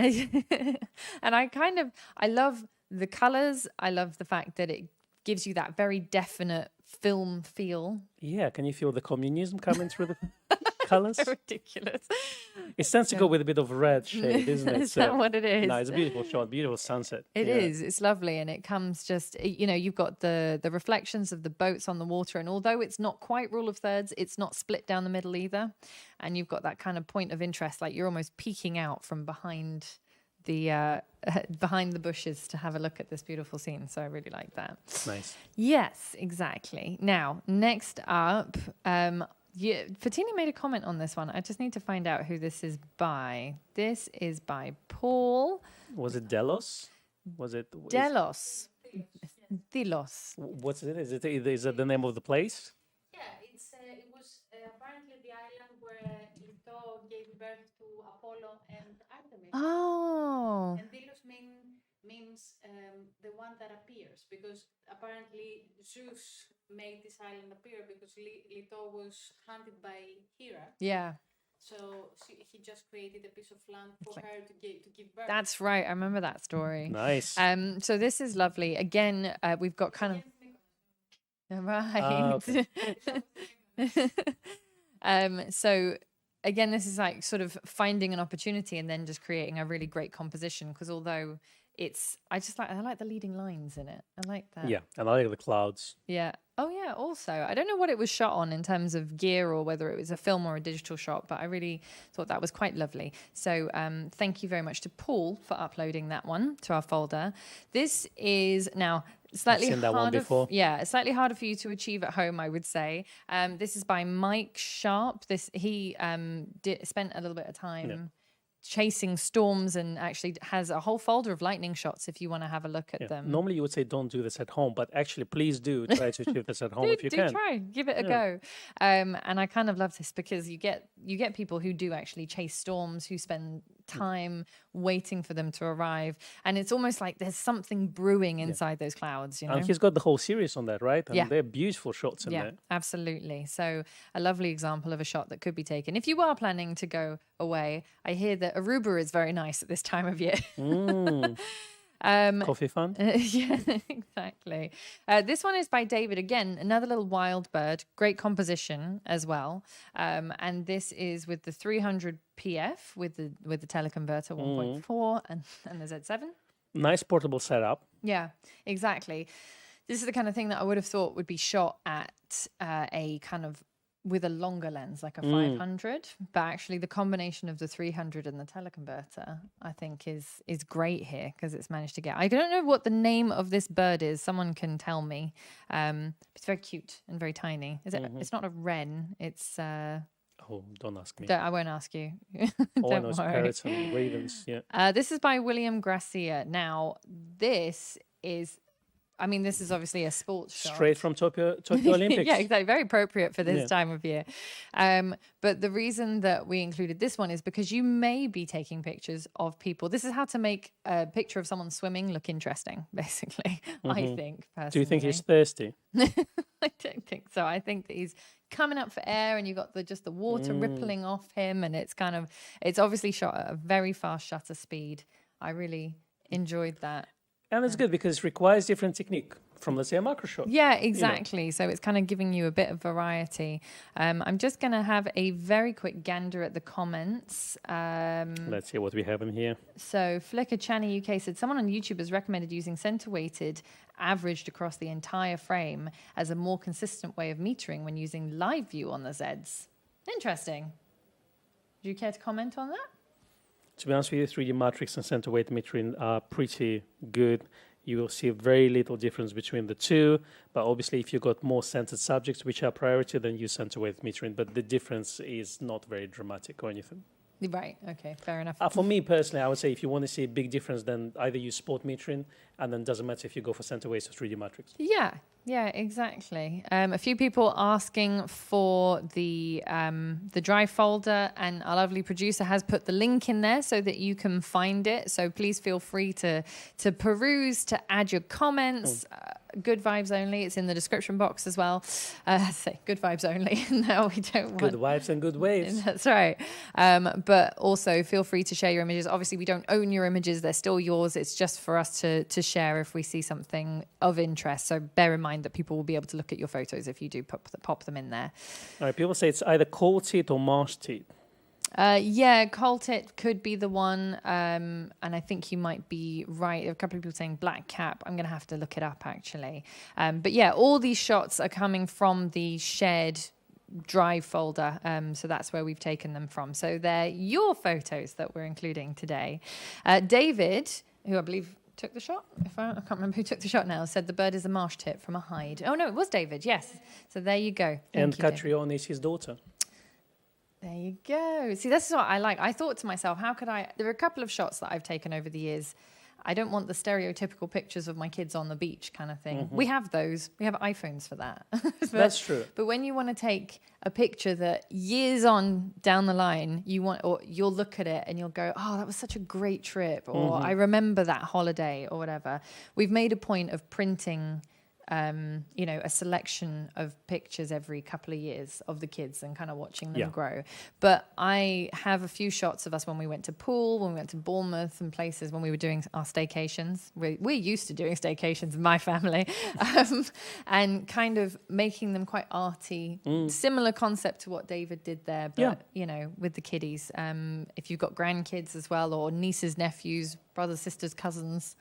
And I love the colors. I love the fact that it gives you that very definite film feel. Yeah, can you feel the communism coming through the colors? Ridiculous. It tends to go with a bit of red shade, isn't it? Is that what it is? No, it's a beautiful shot, beautiful sunset. It is. It's lovely, and it comes just, you've got the reflections of the boats on the water, and although it's not quite rule of thirds, it's not split down the middle either, and you've got that kind of point of interest, like you're almost peeking out from behind the bushes to have a look at this beautiful scene. So I really like that. Nice. Yes, exactly. Now, next up, Foteini made a comment on this one. I just need to find out who this is by. This is by Paul. Was it Delos? Was it Delos? Delos. What's it? Is it the name of the place? Yeah, it was apparently the island where it Leto gave birth to Apollo and Artemis. Oh. And Delos means the one that appears, because apparently Zeus made this island appear because Leto was hunted by Hera. Yeah. So he just created a piece of land for her to give birth. That's right. I remember that story. Nice. So this is lovely. Again, we've got kind of right. Okay. So again, this is like sort of finding an opportunity and then just creating a really great composition. Because although I like the leading lines in it. I like that. Yeah, and I like the clouds. Yeah. Oh yeah. Also, I don't know what it was shot on in terms of gear or whether it was a film or a digital shot, but I really thought that was quite lovely. So thank you very much to Paul for uploading that one to our folder. This is now slightly seen that one harder. before. Yeah, slightly harder for you to achieve at home, I would say. This is by Mike Sharp. He spent a little bit of time chasing storms and actually has a whole folder of lightning shots if you want to have a look at them. Normally you would say don't do this at home, but actually please do try to achieve this at home if you can. Try, give it a go. And I kind of love this because you get people who do actually chase storms, who spend time waiting for them to arrive, and it's almost like there's something brewing inside those clouds, you know. And he's got the whole series on that, right? And Yeah. they're beautiful shots in there. Absolutely. So a lovely example of a shot that could be taken if you are planning to go away. I hear that Aruba is very nice at this time of year. Coffee fun. Yeah, exactly. This one is by David. Again, another little wild bird. Great composition as well. And this is with the 300 PF with the teleconverter 1.4 and the Z7. Nice portable setup. Yeah, exactly. This is the kind of thing that I would have thought would be shot at a kind of with a longer lens, like a 500, but actually the combination of the 300 and the teleconverter, I think is great here because it's managed to get. I don't know what the name of this bird is. Someone can tell me. It's very cute and very tiny. Is it? It's not a wren. It's. Oh, don't ask me. I won't ask you. All I know Don't is worry. parrots and ravens. Yeah. This is by William Gracia. Now, this is. I mean, this is obviously a sports shot. Straight from Tokyo Olympics. Yeah, exactly. Very appropriate for this Yeah. time of year. But the reason that we included this one is because you may be taking pictures of people. This is how to make a picture of someone swimming look interesting, basically, I think, personally. Do you think he's thirsty? I don't think so. I think that he's coming up for air and you've got the water rippling off him, and it's obviously shot at a very fast shutter speed. I really enjoyed that. And it's good because it requires different technique from, let's say, a macro shot. Yeah, exactly. So it's kind of giving you a bit of variety. I'm just going to have a very quick gander at the comments. Let's see what we have in here. So Flicker Channy UK said, someone on YouTube has recommended using center weighted averaged across the entire frame as a more consistent way of metering when using live view on the Zs. Interesting. Do you care to comment on that? To be honest with you, 3D matrix and center weight metering are pretty good. You will see very little difference between the two, but obviously if you've got more centered subjects which are priority, then use center weight metering, but the difference is not very dramatic or anything. Right, okay, fair enough. For me personally, I would say if you want to see a big difference, then either use sport metering, and then doesn't matter if you go for center weights or 3D matrix. Yeah, exactly. A few people asking for the drive folder, and our lovely producer has put the link in there so that you can find it. So please feel free to peruse, to add your comments. Good vibes only. It's in the description box as well. Say good vibes only. No, we don't want Good vibes and good waves. That's right. But also feel free to share your images. Obviously, we don't own your images. They're still yours. It's just for us to share if we see something of interest. So bear in mind that people will be able to look at your photos if you do pop them in there. All right, people say it's either cold teeth or marsh teeth. Yeah, Coltit could be the one. And I think you might be right. A couple of people saying black cap. I'm going to have to look it up, actually. But yeah, all these shots are coming from the shared drive folder. So that's where we've taken them from. So they're your photos that we're including today. David, who I believe took the shot. I can't remember who took the shot now. Said the bird is a marsh tit from a hide. Oh, no, it was David. Yes. So there you go. And Catriona is his daughter. There you go. See, this is what I like. I thought to myself, how could I... There are a couple of shots that I've taken over the years. I don't want the stereotypical pictures of my kids on the beach kind of thing. We have those. We have iPhones for that. That's true. But when you want to take a picture that years on down the line, you'll look at it and you'll go, oh, that was such a great trip, or I remember that holiday, or whatever. We've made a point of printing a selection of pictures every couple of years of the kids and kind of watching them grow. But I have a few shots of us when we went to Poole, when we went to Bournemouth and places when we were doing our staycations. We're used to doing staycations in my family, and kind of making them quite arty, similar concept to what David did there, but with the kiddies. If you've got grandkids as well, or nieces, nephews, brothers, sisters, cousins,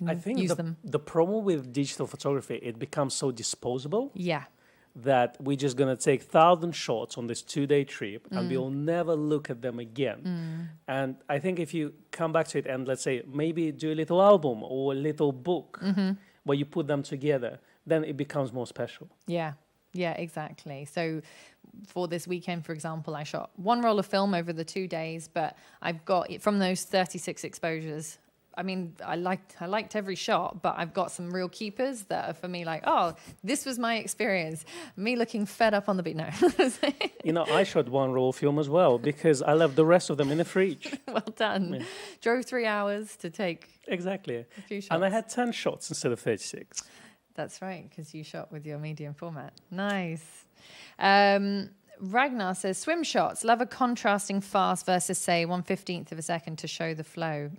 I think the problem with digital photography, it becomes so disposable that we're just going to take 1,000 shots on this 2-day trip and we'll never look at them again. And I think if you come back to it and let's say maybe do a little album or a little book where you put them together, then it becomes more special. Yeah, exactly. So for this weekend, for example, I shot one roll of film over the 2 days, but I've got it from those 36 exposures. I mean, I liked every shot, but I've got some real keepers that are for me like, oh, this was my experience. Me looking fed up on the beach. No. I shot one roll of film as well because I left the rest of them in the fridge. Well done. Yeah. Drove 3 hours to take a few shots. And I had 10 shots instead of 36. That's right, because you shot with your medium format. Nice. Ragnar says, swim shots, love a contrasting fast versus, say, 1/15 of a second to show the flow.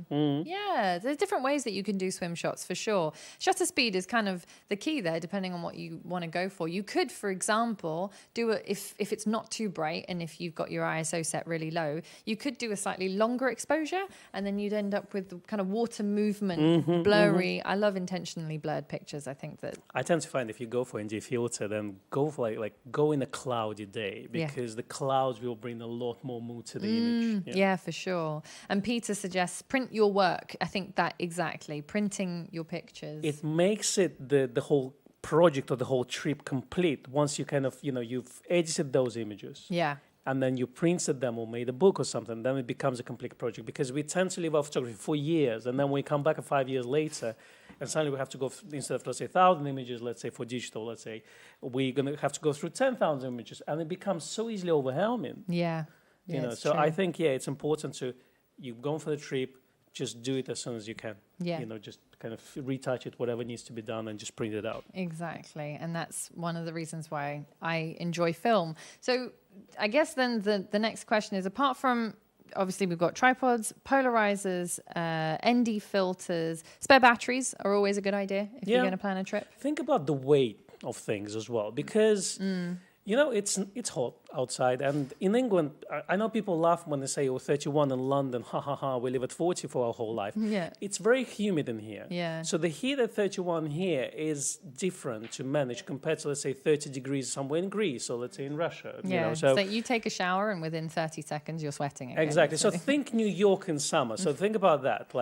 Yeah, there's different ways that you can do swim shots, for sure. Shutter speed is kind of the key there, depending on what you want to go for. You could, for example, do it if it's not too bright and if you've got your ISO set really low, you could do a slightly longer exposure and then you'd end up with the kind of water movement, blurry. I love intentionally blurred pictures. I think that... I tend to find if you go for ND filter, then go for go in a cloudy day because the clouds will bring a lot more mood to the image. Yeah, for sure. And Peter suggests print your work. I think that exactly, printing your pictures. It makes it the whole project or the whole trip complete once you kind of, you've edited those images. Yeah. And then you printed them or made a book or something, then it becomes a complete project because we tend to leave our photography for years and then we come back 5 years later and suddenly we have to go, instead of, let's say, 1,000 images, let's say for digital, let's say, we're going to have to go through 10,000 images and it becomes so easily overwhelming. Yeah. So true. I think, it's important you've gone for the trip, just do it as soon as you can. Yeah. Just kind of retouch it, whatever needs to be done, and just print it out. Exactly. And that's one of the reasons why I enjoy film. So I guess then the next question is, apart from, obviously we've got tripods, polarizers, ND filters, spare batteries are always a good idea if you're going to plan a trip. Think about the weight of things as well, because... it's hot outside, and in England, I know people laugh when they say, 31 in London, we live at 40 for our whole life. Yeah. It's very humid in here. Yeah. So the heat at 31 here is different to manage compared to, let's say, 30 degrees somewhere in Greece, or let's say in Russia. Yeah, so you take a shower and within 30 seconds you're sweating again. Exactly. So think New York in summer. So think about that,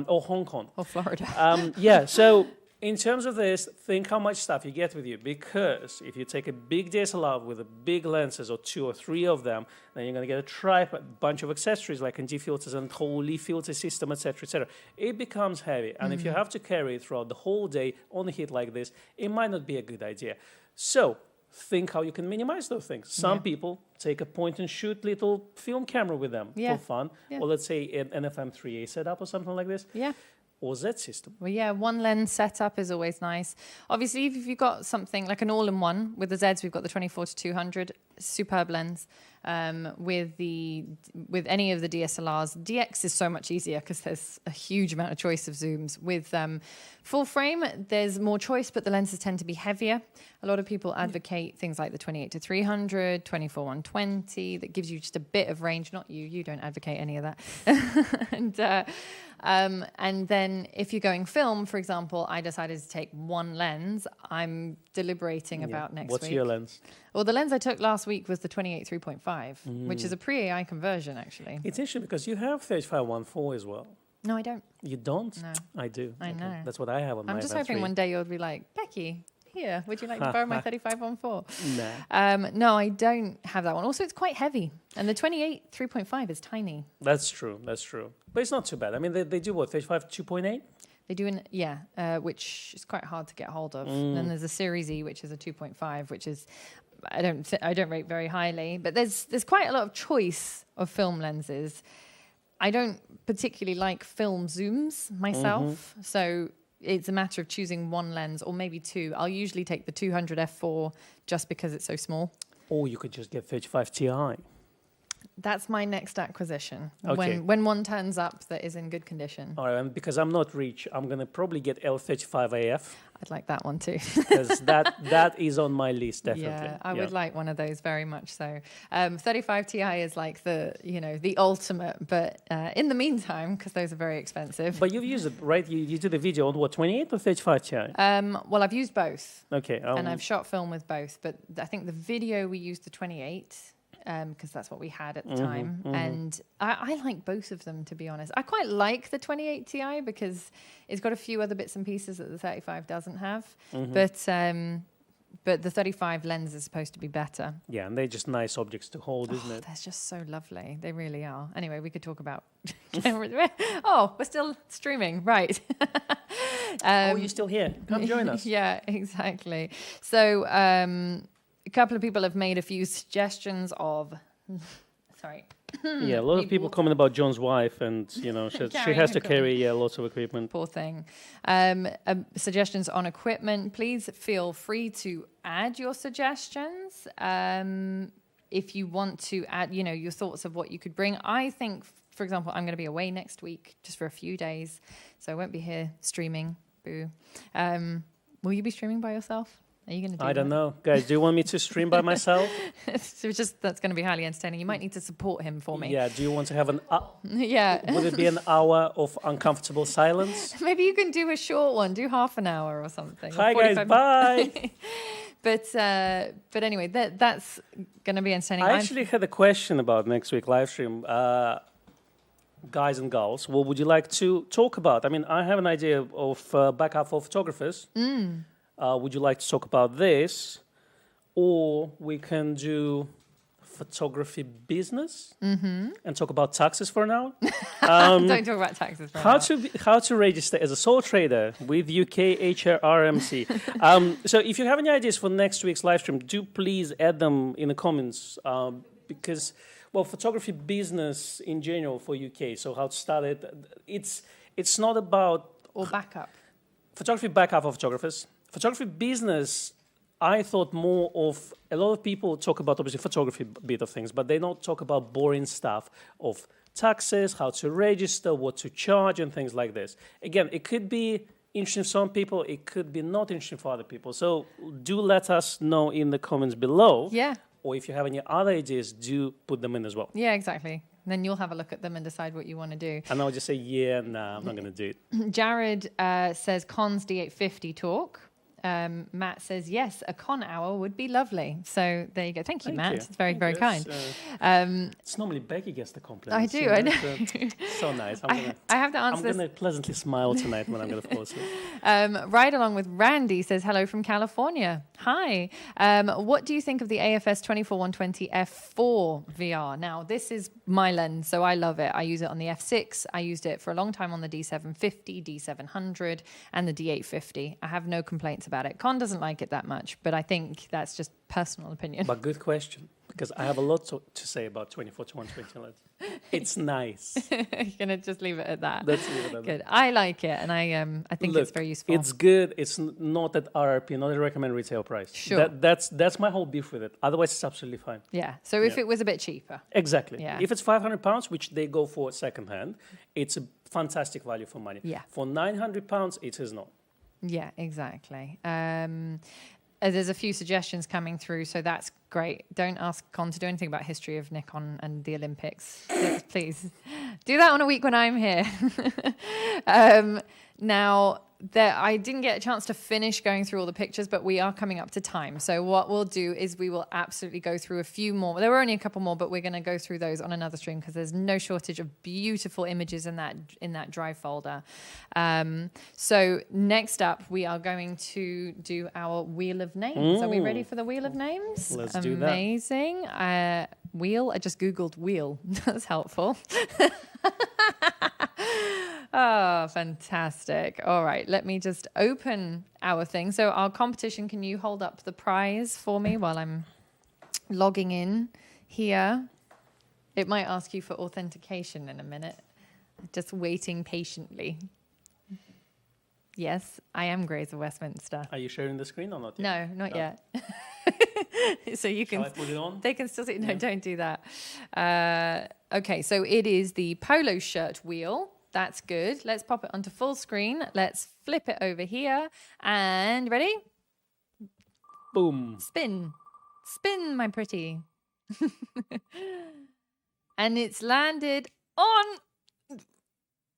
or Hong Kong. Or Florida. So... in terms of this, think how much stuff you get with you, because if you take a big DSLR with a big lenses or 2 or 3 of them, then you're going to get a tripod, bunch of accessories like ND filters and whole leaf filter system, etc., etc. It becomes heavy, and if you have to carry it throughout the whole day on a heat like this, it might not be a good idea. So think how you can minimize those things. Some people take a point-and-shoot little film camera with them for fun, or let's say an FM3A setup or something like this. Yeah. Or Z system. Well, one lens setup is always nice. Obviously, if you've got something like an all-in-one with the Zs, we've got the 24-200, superb lens. With any of the DSLRs, DX is so much easier because there's a huge amount of choice of zooms. With full frame, there's more choice, but the lenses tend to be heavier. A lot of people advocate things like the 28-300, 24-120, that gives you just a bit of range. Not you don't advocate any of that. And then if you're going film, for example, I decided to take one lens. I'm deliberating about next week. What's your lens? Well, the lens I took last week was the 28-3.5, which is a pre-AI conversion, actually. It's interesting because you have 35-1.4 as well. No, I don't. You don't? No. I do. I know. That's what I have on my I'm just hoping one day you'll be like, Becky, here. Would you like to borrow my 35-1.4? Nah. No, I don't have that one. Also, it's quite heavy. And the 28 3.5 is tiny. That's true. But it's not too bad. I mean, they do what, 35 2.8? They do, which is quite hard to get hold of. And then there's a Series E, which is a 2.5, which is I don't rate very highly. But there's quite a lot of choice of film lenses. I don't particularly like film zooms myself, so it's a matter of choosing one lens or maybe two. I'll usually take the 200 f4 just because it's so small. Or you could just get 35 Ti. That's my next acquisition. Okay. When one turns up that is in good condition. All right, and because I'm not rich, I'm going to probably get L35AF. I'd like that one too. Because that is on my list, definitely. Yeah, I would like one of those very much so. 35 Ti is like the ultimate, but in the meantime, because those are very expensive. But you've used it, right? You did a video on what, 28 or 35 Ti? Well, I've used both. Okay. And I've shot film with both, but I think the video we used the 28. Because that's what we had at the time. And I like both of them, to be honest. I quite like the 28 Ti because it's got a few other bits and pieces that the 35 doesn't have. But the 35 lens is supposed to be better. Yeah, and they're just nice objects to hold, isn't it? They're just so lovely. They really are. Anyway, we could talk about cameras. Oh, we're still streaming. Right. You're still here. Come join us. Yeah, exactly. So... a couple of people have made a few suggestions of, sorry. Yeah, a lot of people comment about John's wife, and she has to carry lots of equipment. Poor thing. Suggestions on equipment. Please feel free to add your suggestions. If you want to add, your thoughts of what you could bring. I think, for example, I'm going to be away next week just for a few days, so I won't be here streaming. Boo. Will you be streaming by yourself? Are you going to do I don't know. Guys, do you want me to stream by myself? That's going to be highly entertaining. You might need to support him for me. Yeah, do you want to have yeah. Would it be an hour of uncomfortable silence? Maybe you can do a short one. Do half an hour or something. Hi, guys. Bye. But anyway, that's going to be entertaining. I actually had a question about next week live stream. Guys and girls, what would you like to talk about? I mean, I have an idea of backup for photographers. Would you like to talk about this? Or we can do photography business and talk about taxes for now. Don't talk about taxes for now. How to register as a sole trader with UK HRMC. So if you have any ideas for next week's live stream, do please add them in the comments because, photography business in general for UK, so how to start it, it's not about... Or backup. Photography backup for photographers. Photography business, I thought more of, a lot of people talk about obviously photography bit of things, but they don't talk about boring stuff of taxes, how to register, what to charge and things like this. Again, it could be interesting for some people, it could be not interesting for other people. So do let us know in the comments below. Yeah. Or if you have any other ideas, do put them in as well. Yeah, exactly. Then you'll have a look at them and decide what you want to do. And I'll just say, I'm not going to do it. Jared says cons D850 talk. Matt says, yes, a con hour would be lovely. So there you go. Thank you, Matt. It's very, very kind. It's normally Becky gets the compliments. I do, I know. So nice. I have to answer this. I'm going to pleasantly smile tonight when I'm going to fall asleep. Right along with Randy says, hello from California. Hi. What do you think of the AFS 24-120 f4 VR? Now, this is my lens, so I love it. I use it on the f6. I used it for a long time on the D750, D700, and the D850. I have no complaints about it. Con doesn't like it that much, but I think that's just personal opinion. But good question, because I have a lot to say about 24-120 lens. It's nice. You're gonna just leave it at that. That's it. Good. I like it, and I think it's very useful. It's good. It's not at RRP, not at recommended retail price. Sure. That's my whole beef with it. Otherwise, it's absolutely fine. Yeah. So if it was a bit cheaper. Exactly. Yeah. If it's £500, which they go for secondhand, it's a fantastic value for money. Yeah. For £900, it is not. Yeah, exactly. There's a few suggestions coming through, so that's great. Don't ask Con to do anything about history of Nikon and the Olympics. Please do that on a week when I'm here. Now, I didn't get a chance to finish going through all the pictures, but we are coming up to time. So what we'll do is we will absolutely go through a few more. There were only a couple more, but we're going to go through those on another stream because there's no shortage of beautiful images in that drive folder. So next up, we are going to do our Wheel of Names. Are we ready for the Wheel of Names? Let's do that. Amazing. Wheel. I just Googled wheel. That's helpful. Oh, fantastic. All right, let me just open our thing. So our competition, can you hold up the prize for me while I'm logging in here? It might ask you for authentication in a minute. Just waiting patiently. Yes, I am Grace of Westminster. Are you sharing the screen or not No, yet? not yet. So you can. Shall I put it on? They can still see. No, don't do that. Okay, so it is the polo shirt wheel. That's good. Let's pop it onto full screen. Let's flip it over here. And ready? Boom. Spin. Spin, my pretty. And it's landed on...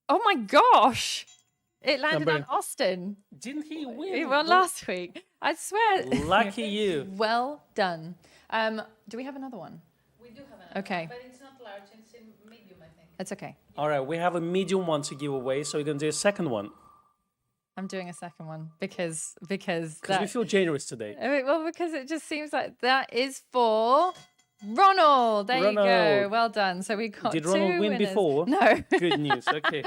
Oh, my gosh. It landed on Austin. Didn't he win? He won last week. I swear. Lucky you. Well done. Do we have another one? We do have another. Okay. But it's not large. It's in medium, I think. It's okay. All right, we have a medium one to give away, so we're going to do a second one. I'm doing a second one because we that, feel generous today. well, because it just seems like that is for Ronald. There you go. Well done. So we got Did two Ronald win winners. before? No. Good news. Okay.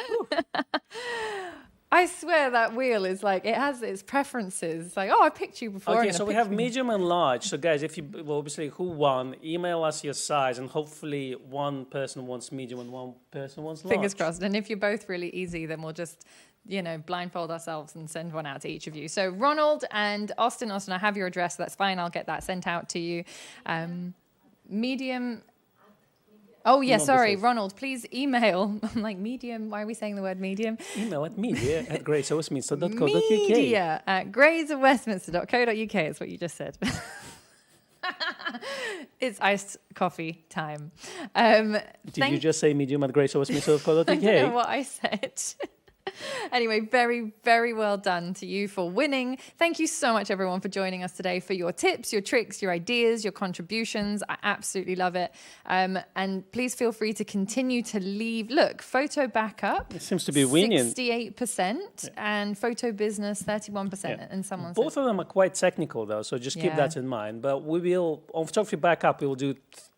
I swear that wheel is like, it has its preferences. It's like, oh, I picked you before. Okay, so we have medium and large. So guys, if you, well, obviously who won, email us your size and hopefully one person wants medium and one person wants large. Fingers crossed. And if you're both really easy, then we'll just, blindfold ourselves and send one out to each of you. So Ronald and Austin, I have your address. So that's fine. I'll get that sent out to you. Medium. Oh, yeah, sorry, Ronald, please email. I'm like, medium. Why are we saying the word medium? Email at media@graceofwestminster.co.uk. media@graceofwestminster.co.uk is what you just said. It's iced coffee time. Did you just say medium@graceofwestminster.co.uk? I don't know what I said. Anyway, very, very well done to you for winning. Thank you so much, everyone, for joining us today, for your tips, your tricks, your ideas, your contributions. I absolutely love it. And please feel free to continue to leave. Look, photo backup. It seems to be winning. 68% and photo business 31%. Yeah. And someone both of them are quite technical, though, so just keep that in mind. But we will, on photography backup, we will do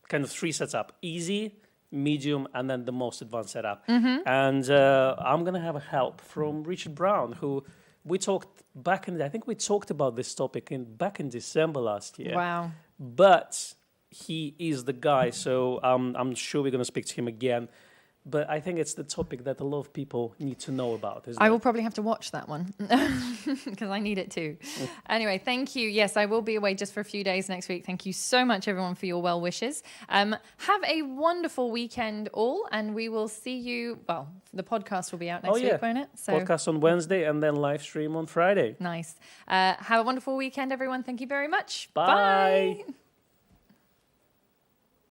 kind of 3 sets up. Easy, medium, and then the most advanced setup. And I'm going to have a help from Richard Brown, who we talked back in, I think we talked about this topic back in December last year. Wow. But he is the guy, so I'm sure we're going to speak to him again. But I think it's the topic that a lot of people need to know about. I will probably have to watch that one because I need it too. Anyway, thank you. Yes, I will be away just for a few days next week. Thank you so much, everyone, for your well wishes. Have a wonderful weekend all, and we will see you. Well, the podcast will be out next week, won't it? So, podcast on Wednesday and then live stream on Friday. Nice. Have a wonderful weekend, everyone. Thank you very much. Bye. Bye.